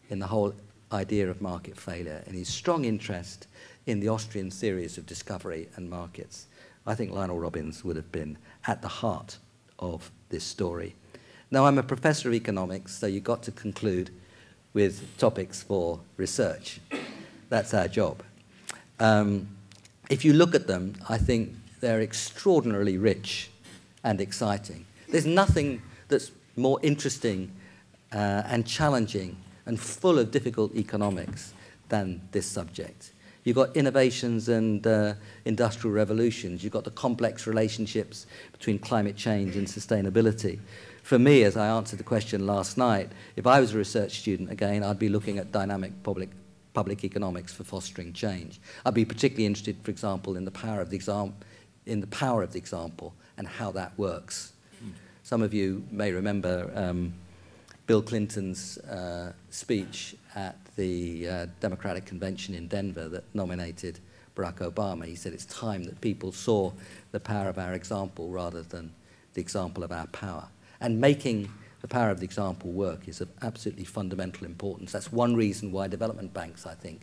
in the whole idea of market failure and his strong interest in the Austrian theories of discovery and markets, I think Lionel Robbins would have been at the heart of this story. Now, I'm a professor of economics, so you've got to conclude with topics for research. That's our job. If you look at them, I think they're extraordinarily rich and exciting. There's nothing that's more interesting and challenging and full of difficult economics than this subject. You've got innovations and industrial revolutions. You've got the complex relationships between climate change and sustainability. For me, as I answered the question last night, if I was a research student, again, I'd be looking at dynamic public economics for fostering change. I'd be particularly interested, for example, in the power of the example and how that works. Some of you may remember Bill Clinton's speech at the Democratic Convention in Denver that nominated Barack Obama. He said it's time that people saw the power of our example rather than the example of our power. And making the power of the example work is of absolutely fundamental importance. That's one reason why development banks, I think,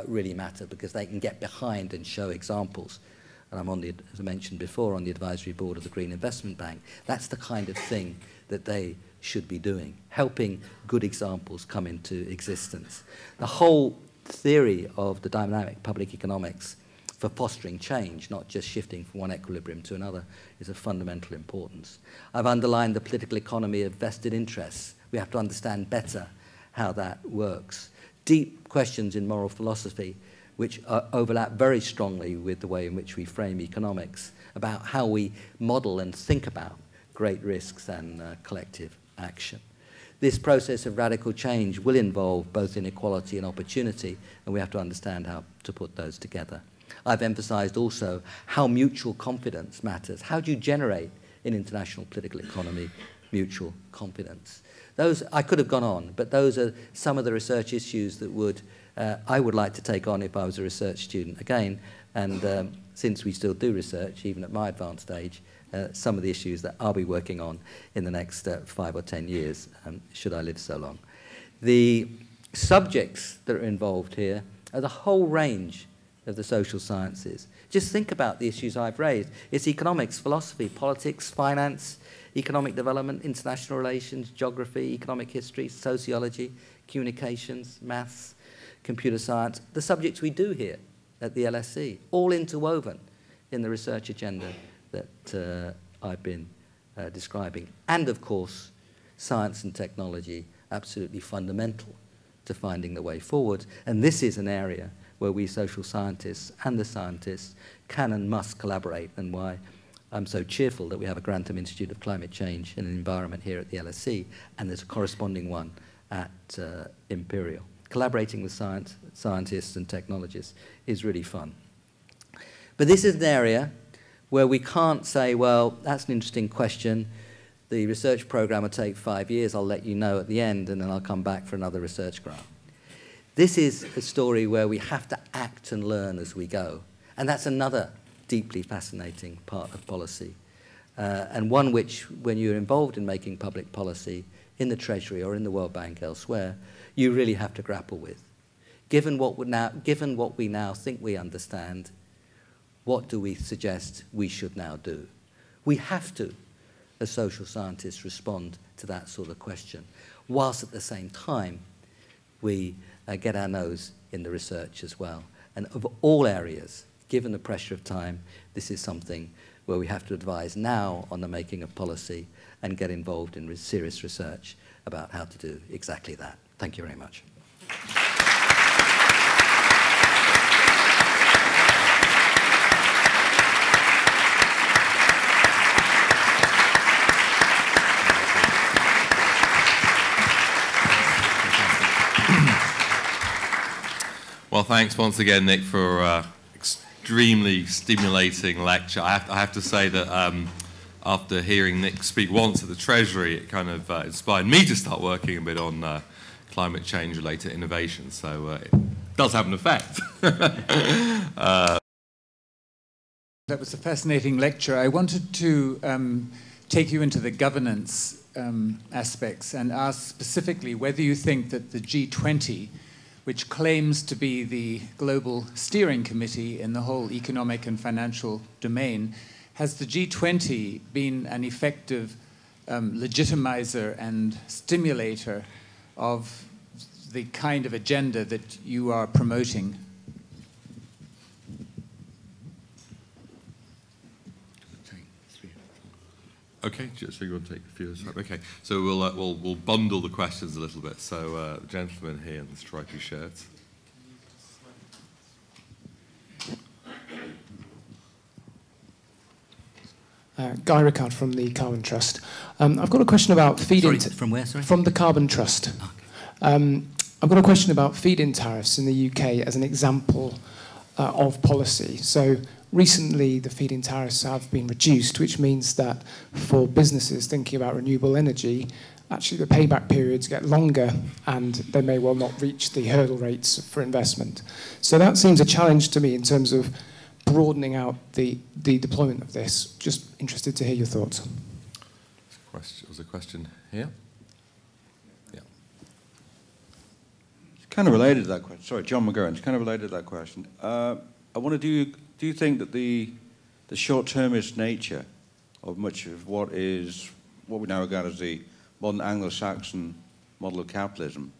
really matter, because they can get behind and show examples. And I'm on the, as I mentioned before, on the advisory board of the Green Investment Bank. That's the kind of thing that they should be doing, helping good examples come into existence. The whole theory of the dynamic public economics for fostering change, not just shifting from one equilibrium to another, is of fundamental importance. I've underlined the political economy of vested interests. We have to understand better how that works. Deep questions in moral philosophy which overlap very strongly with the way in which we frame economics, about how we model and think about great risks and collective action. This process of radical change will involve both inequality and opportunity, and we have to understand how to put those together. I've emphasized also how mutual confidence matters. How do you generate in international political economy mutual confidence? Those, I could have gone on, but those are some of the research issues that I would like to take on if I was a research student again, and since we still do research, even at my advanced age, some of the issues that I'll be working on in the next 5 or 10 years, should I live so long. The subjects that are involved here are the whole range of the social sciences. Just think about the issues I've raised. It's economics, philosophy, politics, finance, economic development, international relations, geography, economic history, sociology, communications, maths, computer science, the subjects we do here at the LSE, all interwoven in the research agenda that I've been describing. And of course, science and technology, absolutely fundamental to finding the way forward. And this is an area where we social scientists and the scientists can and must collaborate, and why I'm so cheerful that we have a Grantham Institute of Climate Change and Environment here at the LSE, and there's a corresponding one at Imperial. Collaborating with scientists and technologists is really fun. But this is an area where we can't say, well, that's an interesting question. The research program will take 5 years. I'll let you know at the end, and then I'll come back for another research grant. This is a story where we have to act and learn as we go. And that's another deeply fascinating part of policy, and one which, when you're involved in making public policy in the Treasury or in the World Bank elsewhere, you really have to grapple with. Given what we now think we understand, what do we suggest we should now do? We have to, as social scientists, respond to that sort of question, whilst at the same time we get our nose in the research as well. And of all areas, given the pressure of time, this is something where we have to advise now on the making of policy and get involved in serious research about how to do exactly that. Thank you very much. Well, thanks once again, Nick, for extremely stimulating lecture. I have to say that after hearing Nick speak once at the Treasury, it kind of inspired me to start working a bit on climate change-related innovation. So does have an effect. That was a fascinating lecture. I wanted to take you into the governance aspects and ask specifically whether you think that the G20, which claims to be the global steering committee in the whole economic and financial domain, has the G20 been an effective legitimizer and stimulator of the kind of agenda that you are promoting? Okay, so you want to take a few? Okay, so we'll bundle the questions a little bit. So, the gentleman here in the stripy shirt. Guy Rickard from the Carbon Trust. I've got a question about feed-in... From where, sorry? From the Carbon Trust. Okay. I've got a question about feed-in tariffs in the UK as an example of policy. So recently the feed-in tariffs have been reduced, which means that for businesses thinking about renewable energy, actually the payback periods get longer and they may well not reach the hurdle rates for investment. So that seems a challenge to me in terms of broadening out the deployment of this. Just interested to hear your thoughts. Was a question here? Yeah. It's kind of related to that question. Sorry, John McGurran. It's kind of related to that question. I wonder, do you think that the short-termist nature of much of what we now regard as the modern Anglo-Saxon model of capitalism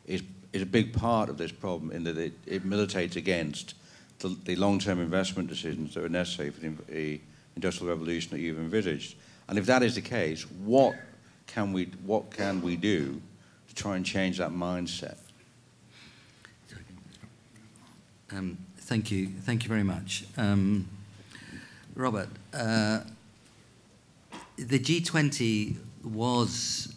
is a big part of this problem, in that it militates against the long-term investment decisions that are necessary for the industrial revolution that you've envisaged? And if that is the case, what can we do to try and change that mindset? Thank you very much, Robert. The G20 was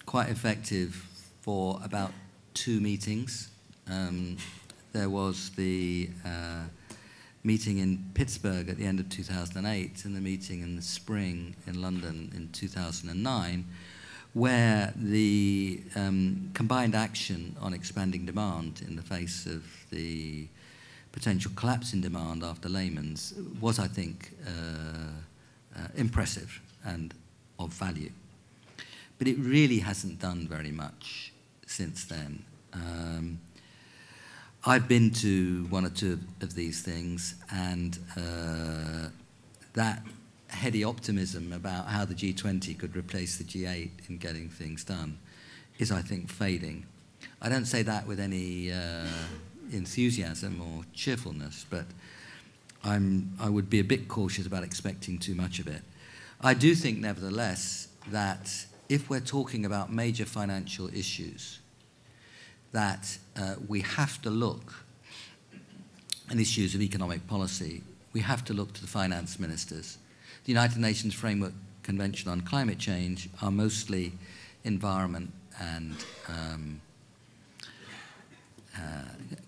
quite effective for about 2 meetings. There was the meeting in Pittsburgh at the end of 2008 and the meeting in the spring in London in 2009, where the combined action on expanding demand in the face of the potential collapse in demand after Lehman's was, I think, impressive and of value. But it really hasn't done very much since then. I've been to 1 or 2 of these things, and that heady optimism about how the G20 could replace the G8 in getting things done is, I think, fading. I don't say that with any enthusiasm or cheerfulness, but I would be a bit cautious about expecting too much of it. I do think, nevertheless, that if we're talking about major financial issues, that we have to look, and issues of economic policy, we have to look to the finance ministers. The United Nations Framework Convention on Climate Change are mostly environment and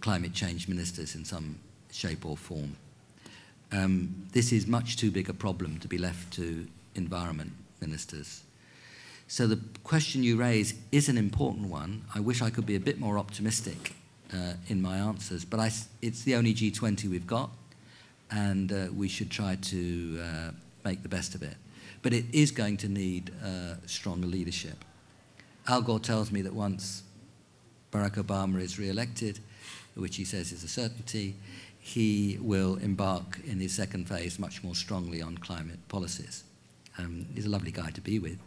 climate change ministers in some shape or form. This is much too big a problem to be left to environment ministers. So the question you raise is an important one. I wish I could be a bit more optimistic in my answers, but it's the only G20 we've got, and we should try to make the best of it. But it is going to need stronger leadership. Al Gore tells me that once Barack Obama is re-elected, which he says is a certainty, he will embark in his second phase much more strongly on climate policies. He's a lovely guy to be with.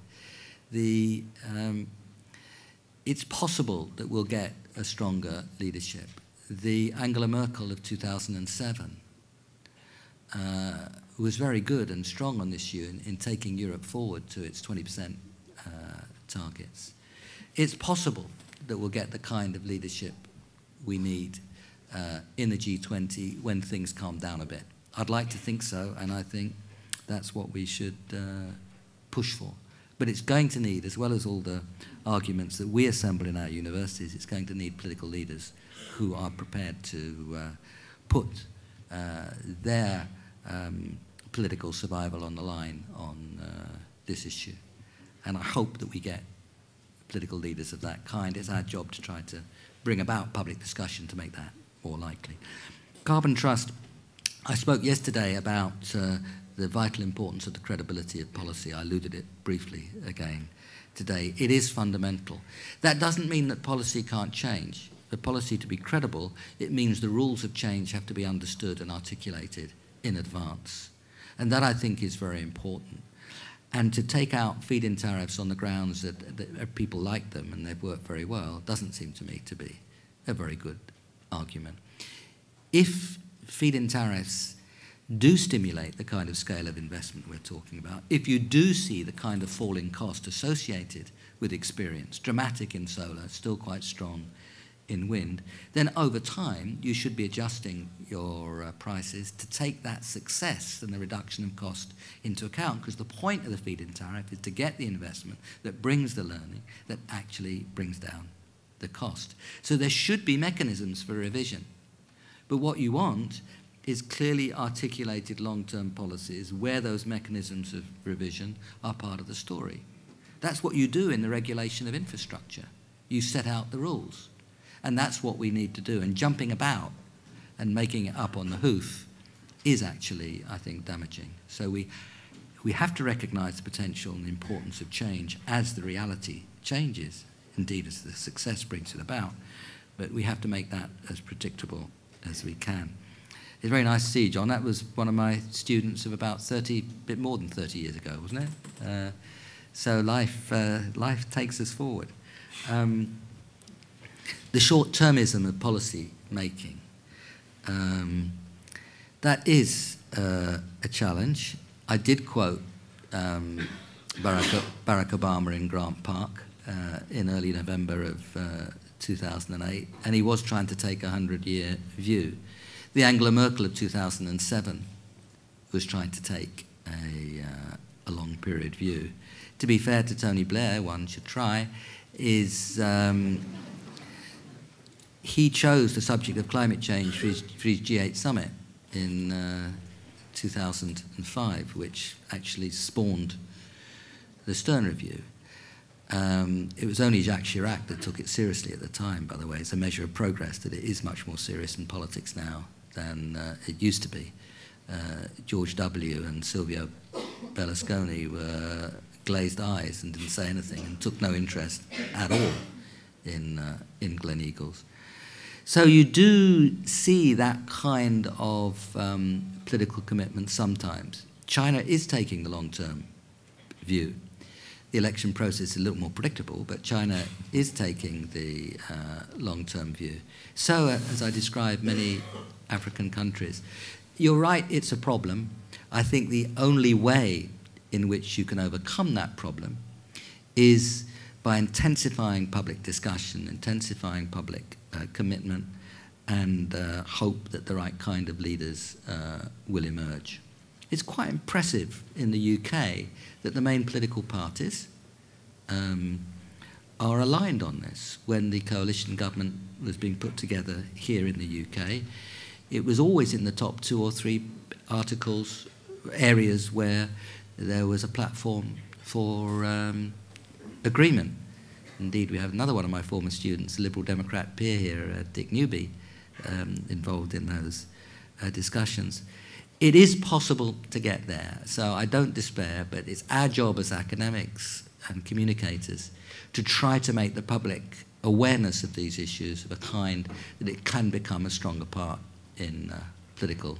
It's possible that we'll get a stronger leadership. The Angela Merkel of 2007 was very good and strong on this issue in taking Europe forward to its 20% targets. It's possible that we'll get the kind of leadership we need in the G20 when things calm down a bit. I'd like to think so, and I think that's what we should push for. But it's going to need, as well as all the arguments that we assemble in our universities, it's going to need political leaders who are prepared to put their political survival on the line on this issue. And I hope that we get political leaders of that kind. It's our job to try to bring about public discussion to make that more likely. Carbon trust, I spoke yesterday about the vital importance of the credibility of policy. I alluded it briefly again today. It is fundamental. That doesn't mean that policy can't change. For policy to be credible, it means the rules of change have to be understood and articulated in advance. And that, I think, is very important. And to take out feed-in tariffs on the grounds that people like them and they've worked very well doesn't seem to me to be a very good argument. If feed-in tariffs do stimulate the kind of scale of investment we're talking about, if you do see the kind of falling cost associated with experience, dramatic in solar, still quite strong in wind, then over time you should be adjusting your prices to take that success and the reduction of cost into account, because the point of the feed-in tariff is to get the investment that brings the learning that actually brings down the cost. So there should be mechanisms for revision. But what you want is clearly articulated long-term policies where those mechanisms of revision are part of the story. That's what you do in the regulation of infrastructure. You set out the rules. And that's what we need to do. And jumping about and making it up on the hoof is actually, I think, damaging. So we have to recognize the potential and the importance of change as the reality changes, indeed as the success brings it about. But we have to make that as predictable as we can. It's very nice to see you, John. That was one of my students of about 30, a bit more than 30 years ago, wasn't it? So life takes us forward. The short-termism of policy making, that is a challenge. I did quote Barack Obama in Grant Park in early November of 2008, and he was trying to take a 100-year view. The Angela Merkel of 2007 was trying to take a long-period view. To be fair to Tony Blair, one should try, is he chose the subject of climate change for his G8 summit in 2005, which actually spawned the Stern Review. It was only Jacques Chirac that took it seriously at the time, by the way. It's a measure of progress that it is much more serious in politics now than it used to be. George W. and Silvio Berlusconi were glazed eyes and didn't say anything and took no interest at all in Gleneagles. So you do see that kind of political commitment sometimes. China is taking the long-term view. The election process is a little more predictable, but China is taking the long-term view. So, as I described, many African countries. You're right, it's a problem. I think the only way in which you can overcome that problem is by intensifying public discussion, intensifying public commitment, and hope that the right kind of leaders will emerge. It's quite impressive in the UK that the main political parties are aligned on this. When the coalition government was being put together here in the UK, it was always in the top 2 or 3 articles, areas where there was a platform for agreement. Indeed, we have another one of my former students, a Liberal Democrat peer here, Dick Newby, involved in those discussions. It is possible to get there, so I don't despair, but it's our job as academics and communicators to try to make the public awareness of these issues of a kind that it can become a stronger part in political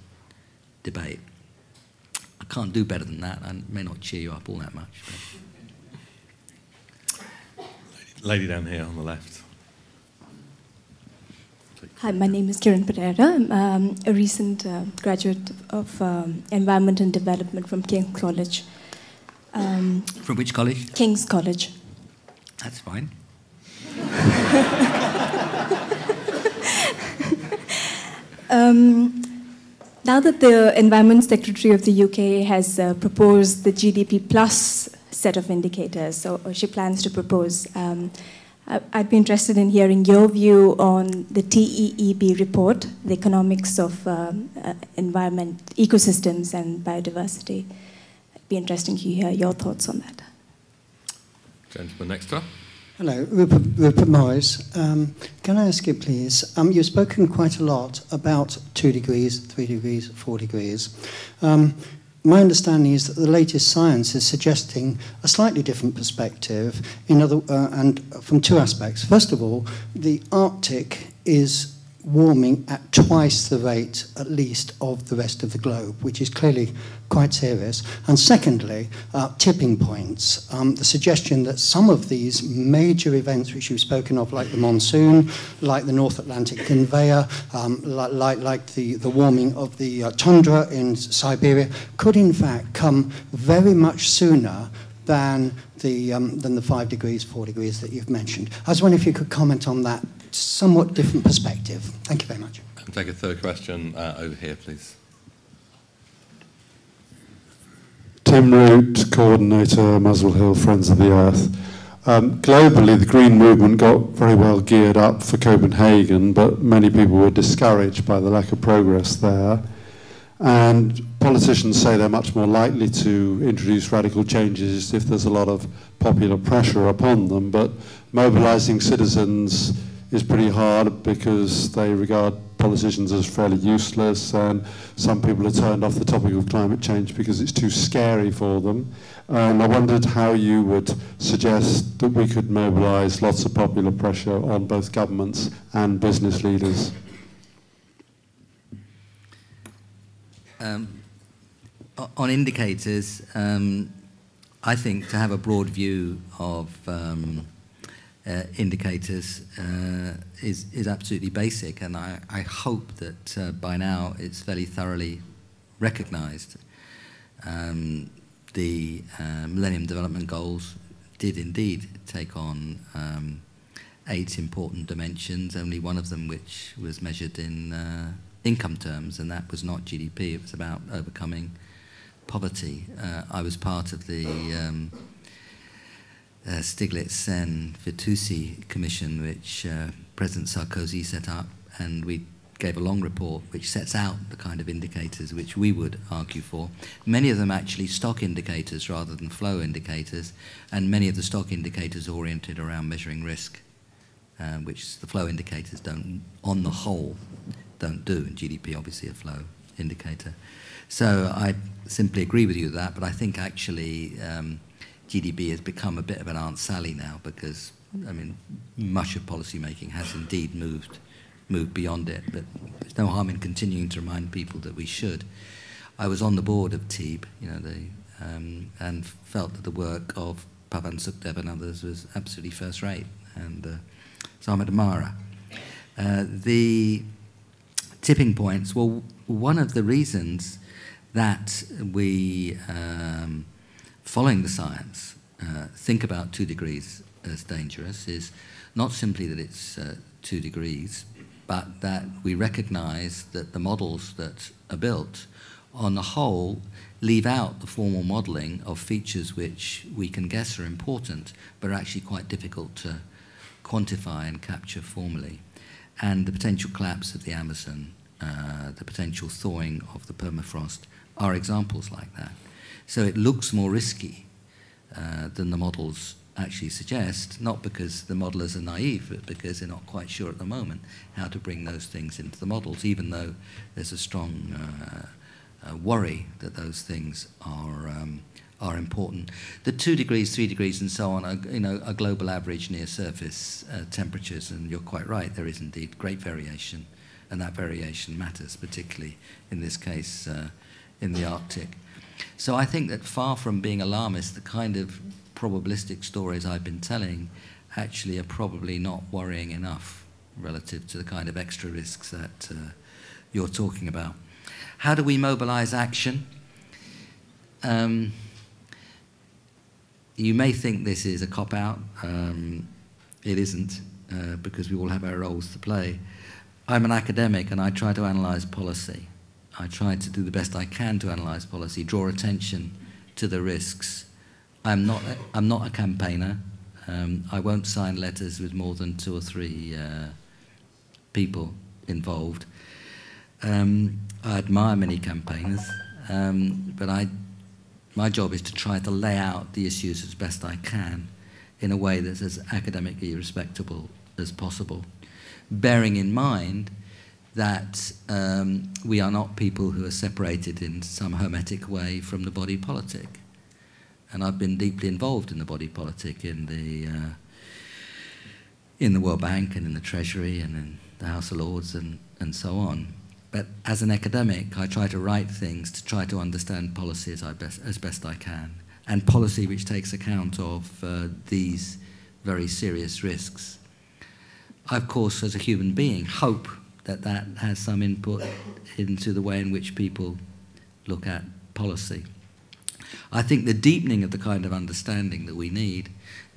debate. I can't do better than that. I may not cheer you up all that much. But. Lady down here on the left. Hi, my name is Kiran Pereira. I'm a recent graduate of Environment and Development from King's College. From which college? King's College. That's fine. Now that the Environment Secretary of the UK has proposed the GDP plus set of indicators, or she plans to propose, I'd be interested in hearing your view on the TEEB report, the economics of environment, ecosystems and biodiversity. It'd be interesting to hear your thoughts on that. Gentleman next to her. Hello, Rupert Morris. Can I ask you, please, you've spoken quite a lot about 2 degrees, 3 degrees, 4 degrees. My understanding is that the latest science is suggesting a slightly different perspective, and from 2 aspects. First of all, the Arctic is warming at twice the rate, at least, of the rest of the globe, which is clearly quite serious. And secondly, tipping points. The suggestion that some of these major events which you've spoken of, like the monsoon, like the North Atlantic conveyor, like the warming of the tundra in Siberia, could in fact come very much sooner than the 5 degrees, 4 degrees that you've mentioned. I was wondering if you could comment on that somewhat different perspective. Thank you very much. I'll take a third question over here, please. Tim Root, Coordinator, Muswell Hill, Friends of the Earth. Globally, the Green Movement got very well geared up for Copenhagen, but many people were discouraged by the lack of progress there. And politicians say they're much more likely to introduce radical changes if there's a lot of popular pressure upon them, but mobilizing citizens is pretty hard because they regard politicians as fairly useless, and some people are turned off the topic of climate change because it's too scary for them. And I wondered how you would suggest that we could mobilize lots of popular pressure on both governments and business leaders. On indicators, I think to have a broad view of indicators is absolutely basic, and I hope that by now it's fairly thoroughly recognized. The Millennium Development Goals did indeed take on 8 important dimensions, only one of them which was measured in income terms, and that was not GDP, it was about overcoming poverty. I was part of the Stiglitz-Sen-Fitoussi Commission, which President Sarkozy set up, and we gave a long report which sets out the kind of indicators which we would argue for. Many of them actually stock indicators rather than flow indicators, and many of the stock indicators are oriented around measuring risk, which the flow indicators don't, on the whole, don't do, and GDP obviously a flow indicator. So I simply agree with you with that, but I think actually GDP has become a bit of an Aunt Sally now, because I mean much of policy making has indeed moved beyond it, but there's no harm in continuing to remind people that we should. I was on the board of TEEB, you know, and felt that the work of Pavan Sukhdev and others was absolutely first rate, and so I'm an admirer. The tipping points, well, one of the reasons that we, following the science, think about 2 degrees as dangerous is not simply that it's 2 degrees, but that we recognize that the models that are built, on the whole, leave out the formal modeling of features which we can guess are important, but are actually quite difficult to quantify and capture formally. And the potential collapse of the Amazon, the potential thawing of the permafrost are examples like that. So it looks more risky than the models actually suggest, not because the modelers are naive, but because they're not quite sure at the moment how to bring those things into the models, even though there's a strong worry that those things are important. The 2 degrees, 3 degrees, and so on are, you know, a global average near surface temperatures, and you're quite right, there is indeed great variation, and that variation matters, particularly in this case in the Arctic. So I think that far from being alarmist, the kind of probabilistic stories I've been telling actually are probably not worrying enough relative to the kind of extra risks that you're talking about. How do we mobilize action? You may think this is a cop-out. It isn't, because we all have our roles to play. I'm an academic and I try to analyze policy. I try to do the best I can to analyze policy, draw attention to the risks. I'm not a campaigner. I won't sign letters with more than 2 or 3 people involved. I admire many campaigners, but my job is to try to lay out the issues as best I can in a way that's as academically respectable as possible, bearing in mind that we are not people who are separated in some hermetic way from the body politic. And I've been deeply involved in the body politic in the World Bank and in the Treasury and in the House of Lords and so on. But as an academic, I try to write things to try to understand policy as best I can, and policy which takes account of these very serious risks. I, of course, as a human being, hope that that has some input into the way in which people look at policy. I think the deepening of the kind of understanding that we need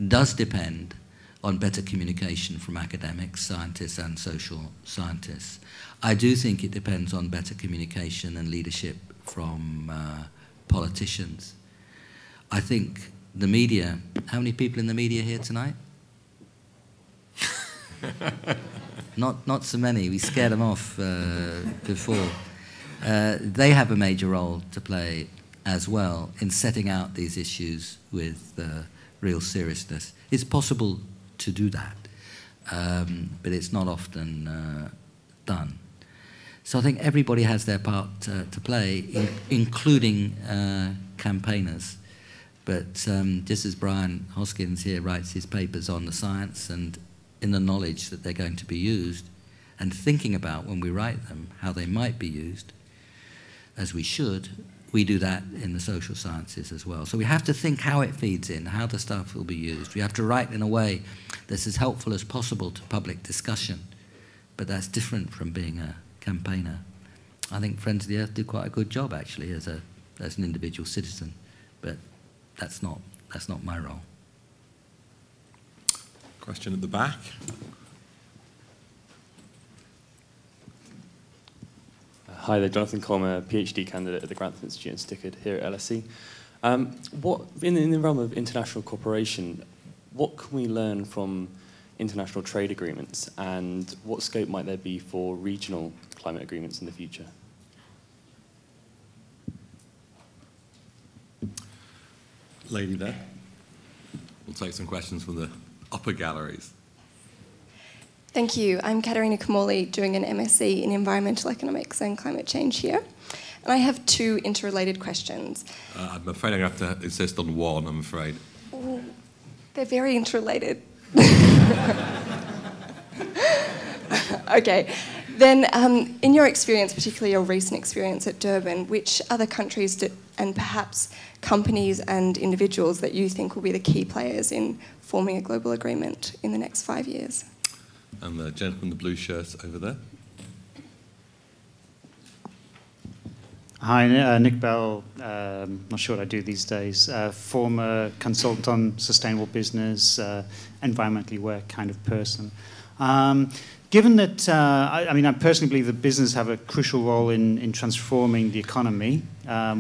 does depend on better communication from academics, scientists and social scientists. I do think it depends on better communication and leadership from politicians. I think the media, how many people in the media here tonight? Not so many. We scared them off before. They have a major role to play as well in setting out these issues with real seriousness. It's possible to do that, but it's not often done. So I think everybody has their part to play, including campaigners. But just as Brian Hoskins here writes his papers on the science and in the knowledge that they're going to be used, and thinking about when we write them how they might be used, as we should, we do that in the social sciences as well. So we have to think how it feeds in, how the stuff will be used. We have to write in a way that's as helpful as possible to public discussion, but that's different from being a campaigner. I think Friends of the Earth do quite a good job, actually, as an individual citizen, but that's not my role. Question at the back. Hi there, Jonathan Colmer, PhD candidate at the Grantham Institute in Stickard here at LSE. In the realm of international cooperation, what can we learn from international trade agreements, and what scope might there be for regional climate agreements in the future? Lady there. We'll take some questions from the upper galleries. Thank you. I'm Katerina Kamoli, doing an MSc in Environmental Economics and Climate Change here. And I have two interrelated questions. I'm afraid I'm going to have to insist on one, I'm afraid. Ooh, they're very interrelated. Okay. Then, in your experience, particularly your recent experience at Durban, which other countries and perhaps companies and individuals that you think will be the key players in forming a global agreement in the next 5 years? And the gentleman in the blue shirt over there. Hi, Nick Bell, not sure what I do these days, former consultant on sustainable business, environmentally aware kind of person. Given that, I personally believe that business have a crucial role in transforming the economy,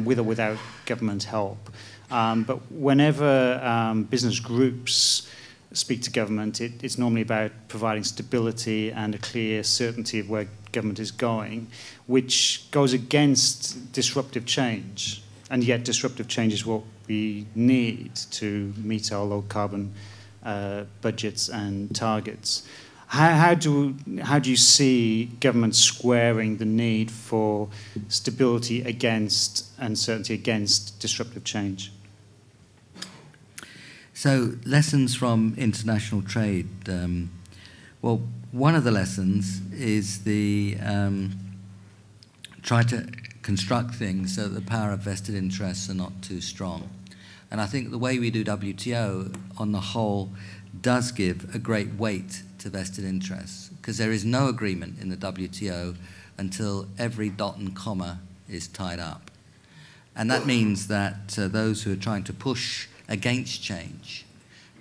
with or without government help. But whenever business groups speak to government, it's normally about providing stability and a clear certainty of where government is going, which goes against disruptive change. And yet disruptive change is what we need to meet our low carbon budgets and targets. How do you see government squaring the need for stability against and certainty against disruptive change? So, lessons from international trade. Well, one of the lessons is the try to construct things so that the power of vested interests are not too strong. And I think the way we do WTO, on the whole, does give a great weight to vested interests, because there is no agreement in the WTO until every dot and comma is tied up. And that means that those who are trying to push against change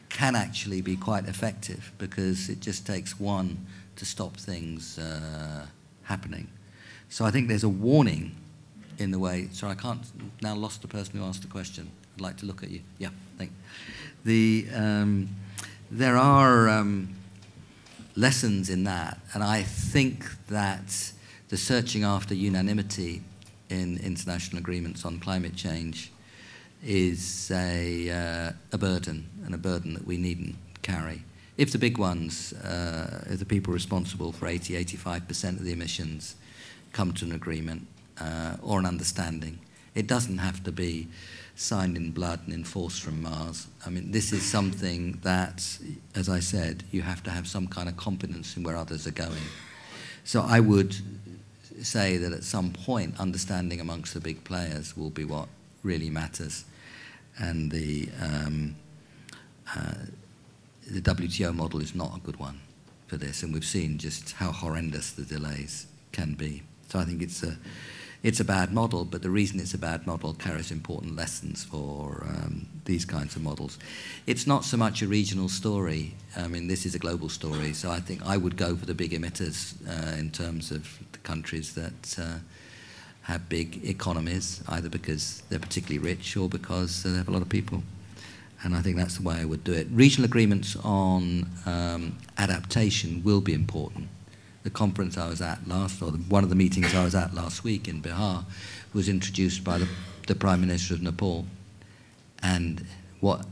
can actually be quite effective, because it just takes one to stop things happening. So I think there's a warning in the way. Sorry, I can't now lost the person who asked the question. I'd like to look at you. Yeah, thank you. There are lessons in that, and I think that the searching after unanimity in international agreements on climate change is a burden, and a burden that we needn't carry. If the big ones, if the people responsible for 80–85% of the emissions come to an agreement or an understanding, it doesn't have to be signed in blood and enforced from Mars. I mean, this is something that, as I said, you have to have some kind of confidence in where others are going. So I would say that at some point, understanding amongst the big players will be what really matters. And the WTO model is not a good one for this, and we've seen just how horrendous the delays can be. So I think it's a bad model, but the reason it's a bad model carries important lessons for these kinds of models. It's not so much a regional story. I mean, this is a global story, so I think I would go for the big emitters in terms of the countries that have big economies, either because they're particularly rich or because they have a lot of people. And I think that's the way I would do it. Regional agreements on adaptation will be important. The conference I was at one of the meetings I was at last week in Bihar was introduced by the Prime Minister of Nepal. And what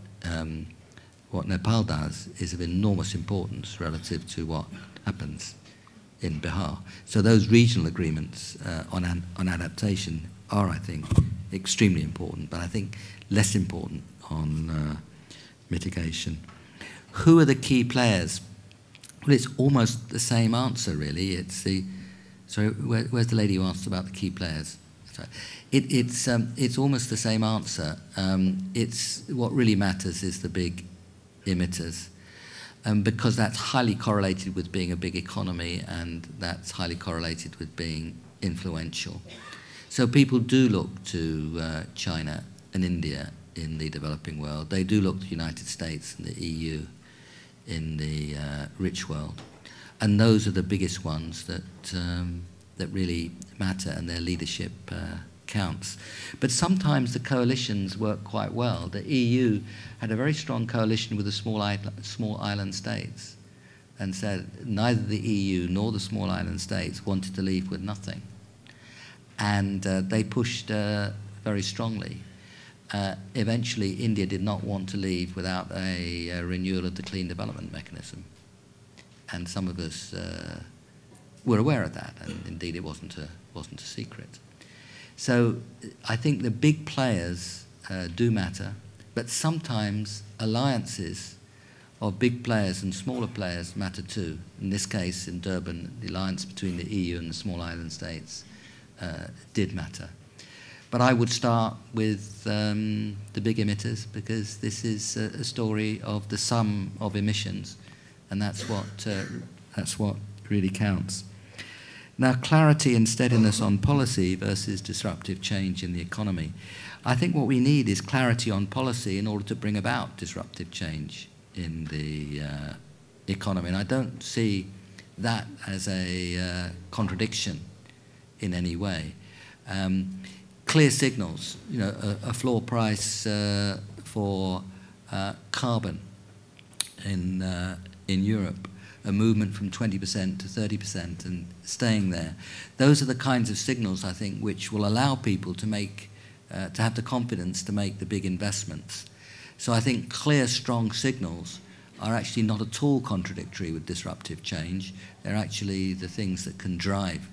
Nepal does is of enormous importance relative to what happens in Bihar. So those regional agreements on adaptation are, I think, extremely important, but I think less important on mitigation. Who are the key players? Well, it's almost the same answer, really. It's the... Sorry, where's the lady who asked about the key players? Sorry. It's almost the same answer. What really matters is the big emitters, because that's highly correlated with being a big economy, and that's highly correlated with being influential. So people do look to China and India in the developing world. They do look to the United States and the EU in the rich world. And those are the biggest ones that really matter, and their leadership counts. But sometimes the coalitions work quite well. The EU had a very strong coalition with the small island states, and said neither the EU nor the small island states wanted to leave with nothing. And they pushed very strongly. Eventually, India did not want to leave without a renewal of the clean development mechanism. And some of us were aware of that, and indeed it wasn't a secret. So I think the big players do matter, but sometimes alliances of big players and smaller players matter too. In this case, in Durban, the alliance between the EU and the small island states did matter. But I would start with the big emitters, because this is a story of the sum of emissions, and that's what really counts. Now, clarity and steadiness on policy versus disruptive change in the economy. I think what we need is clarity on policy in order to bring about disruptive change in the economy, and I don't see that as a contradiction in any way. Clear signals, a floor price for carbon in Europe, a movement from 20% to 30% and staying there. Those are the kinds of signals, I think, which will allow people to have the confidence to make the big investments. So I think clear, strong signals are actually not at all contradictory with disruptive change. They're actually the things that can drive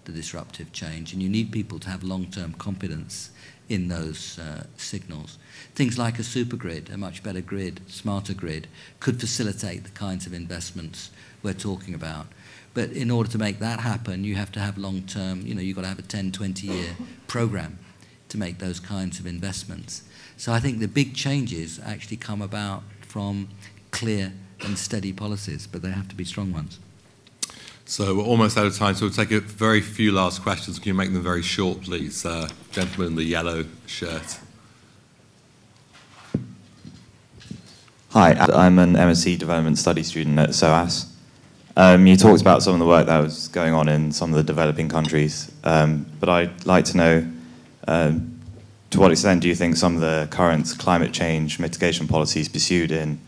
the disruptive change, and you need people to have long-term confidence in those signals. Things like a supergrid, a much better grid, smarter grid, could facilitate the kinds of investments we're talking about. But in order to make that happen, you have to have long-term, you've got to have a 10, 20-year program to make those kinds of investments. So I think the big changes actually come about from clear and steady policies, but they have to be strong ones. So we're almost out of time, so we'll take a very few last questions. Can you make them very short, please? Gentleman in the yellow shirt. Hi, I'm an MSc Development Studies student at SOAS. You talked about some of the work that was going on in some of the developing countries, but I'd like to know to what extent do you think some of the current climate change mitigation policies pursued in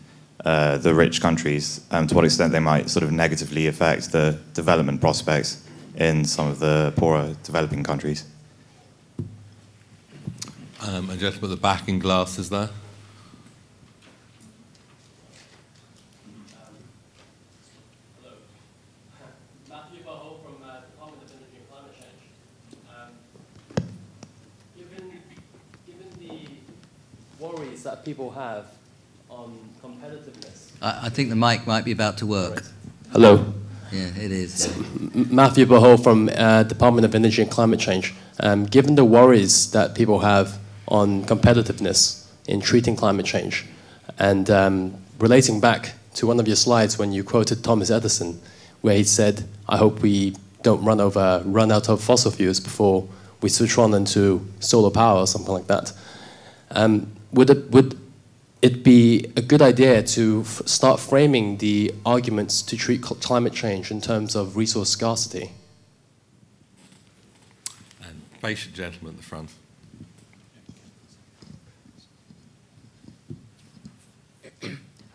the rich countries, to what extent they might sort of negatively affect the development prospects in some of the poorer developing countries? A gentleman at the back in glasses there. Worries that people have on competitiveness. I think the mic might be about to work. Hello. Yeah, it is. Matthew Bahol from Department of Energy and Climate Change. Given the worries that people have on competitiveness in treating climate change, and relating back to one of your slides when you quoted Thomas Edison, where he said, "I hope we don't run out of fossil fuels before we switch on into solar power," or something like that. Would it be a good idea to start framing the arguments to treat climate change in terms of resource scarcity? And patient gentleman at the front.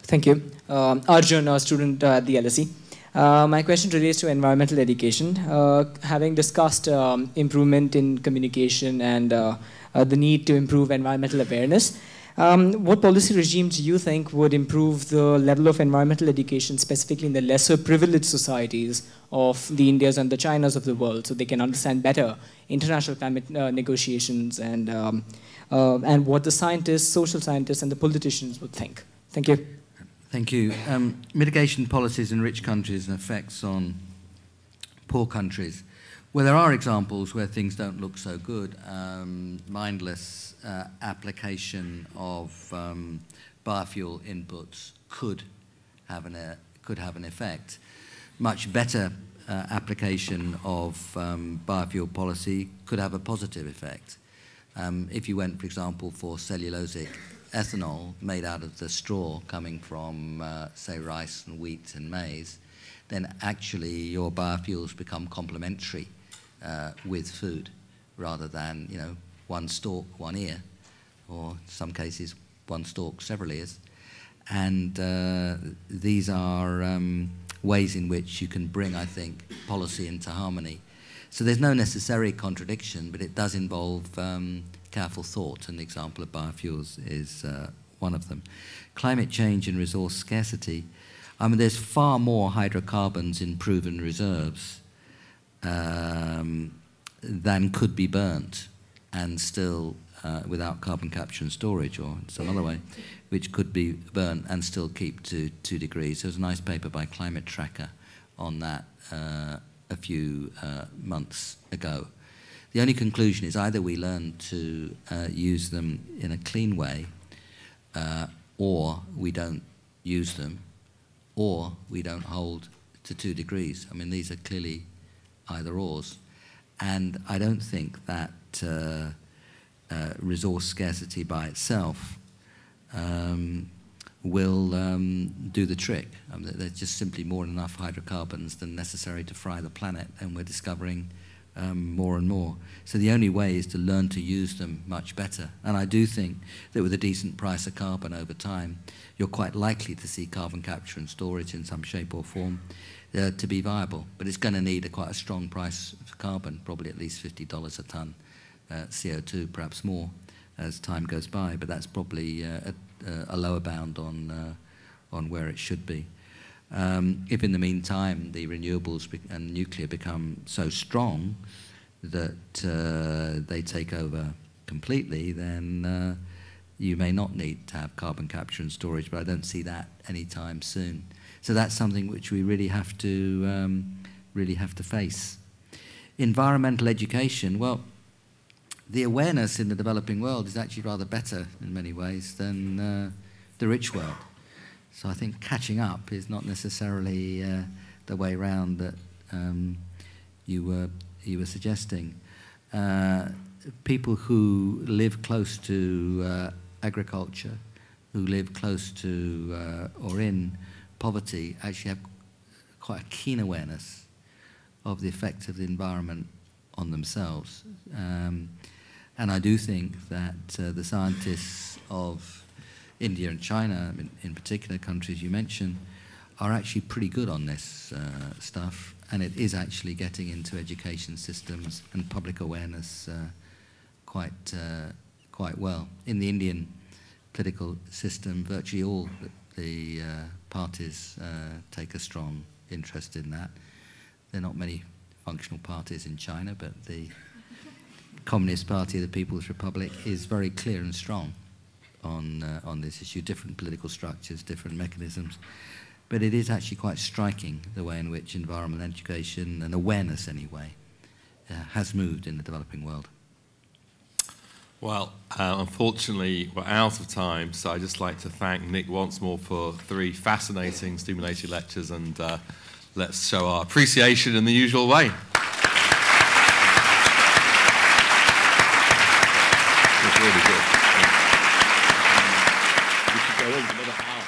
Thank you. Arjun, a student at the LSE. My question relates to environmental education. Having discussed improvement in communication and the need to improve environmental awareness, what policy regimes do you think would improve the level of environmental education, specifically in the lesser privileged societies of the Indias and the Chinas of the world, so they can understand better international climate negotiations and what the scientists, social scientists, and the politicians would think? Thank you. Thank you. Mitigation policies in rich countries and effects on poor countries. Well, there are examples where things don't look so good. Mindless application of biofuel inputs could have an effect. Much better application of biofuel policy could have a positive effect. If you went, for example, for cellulosic ethanol made out of the straw coming from, say, rice and wheat and maize, then actually your biofuels become complementary with food, rather than, you know, one stalk, one ear, or in some cases one stalk, several ears. And these are ways in which you can bring, I think, policy into harmony. So there's no necessary contradiction, but it does involve careful thought, and the example of biofuels is one of them. Climate change and resource scarcity. I mean, there's far more hydrocarbons in proven reserves than could be burnt and still, without carbon capture and storage, or some other way, which could be burnt and still keep to 2 degrees. There was a nice paper by Climate Tracker on that a few months ago. The only conclusion is either we learn to use them in a clean way, or we don't use them, or we don't hold to 2 degrees. I mean, these are clearly either-ors. And I don't think that resource scarcity by itself will do the trick. I mean, there's just simply more than enough hydrocarbons than necessary to fry the planet, and we're discovering more and more. So the only way is to learn to use them much better. And I do think that with a decent price of carbon over time, you're quite likely to see carbon capture and storage in some shape or form to be viable. But it's going to need quite a strong price for carbon, probably at least $50 a tonne, CO2 perhaps more as time goes by, but that's probably a lower bound on where it should be. If in the meantime the renewables and nuclear become so strong that they take over completely, then you may not need to have carbon capture and storage, but I don't see that anytime soon. So that's something which we really have to face. Environmental education, well, the awareness in the developing world is actually rather better in many ways than the rich world. So I think catching up is not necessarily the way round that you were suggesting. People who live close to agriculture, who live close to or in poverty, actually have quite a keen awareness of the effect of the environment on themselves. And I do think that the scientists of India and China, in particular countries you mentioned, are actually pretty good on this stuff, and it is actually getting into education systems and public awareness quite quite well. In the Indian political system, virtually all the parties take a strong interest in that. There are not many functional parties in China, but the Communist Party of the People's Republic is very clear and strong on this issue, different political structures, different mechanisms. But it is actually quite striking the way in which environmental education, and awareness anyway, has moved in the developing world. Well, unfortunately, we're out of time, so I'd just like to thank Nick once more for 3 fascinating, stimulating lectures, and let's show our appreciation in the usual way. It's really good. We should go on for another hour.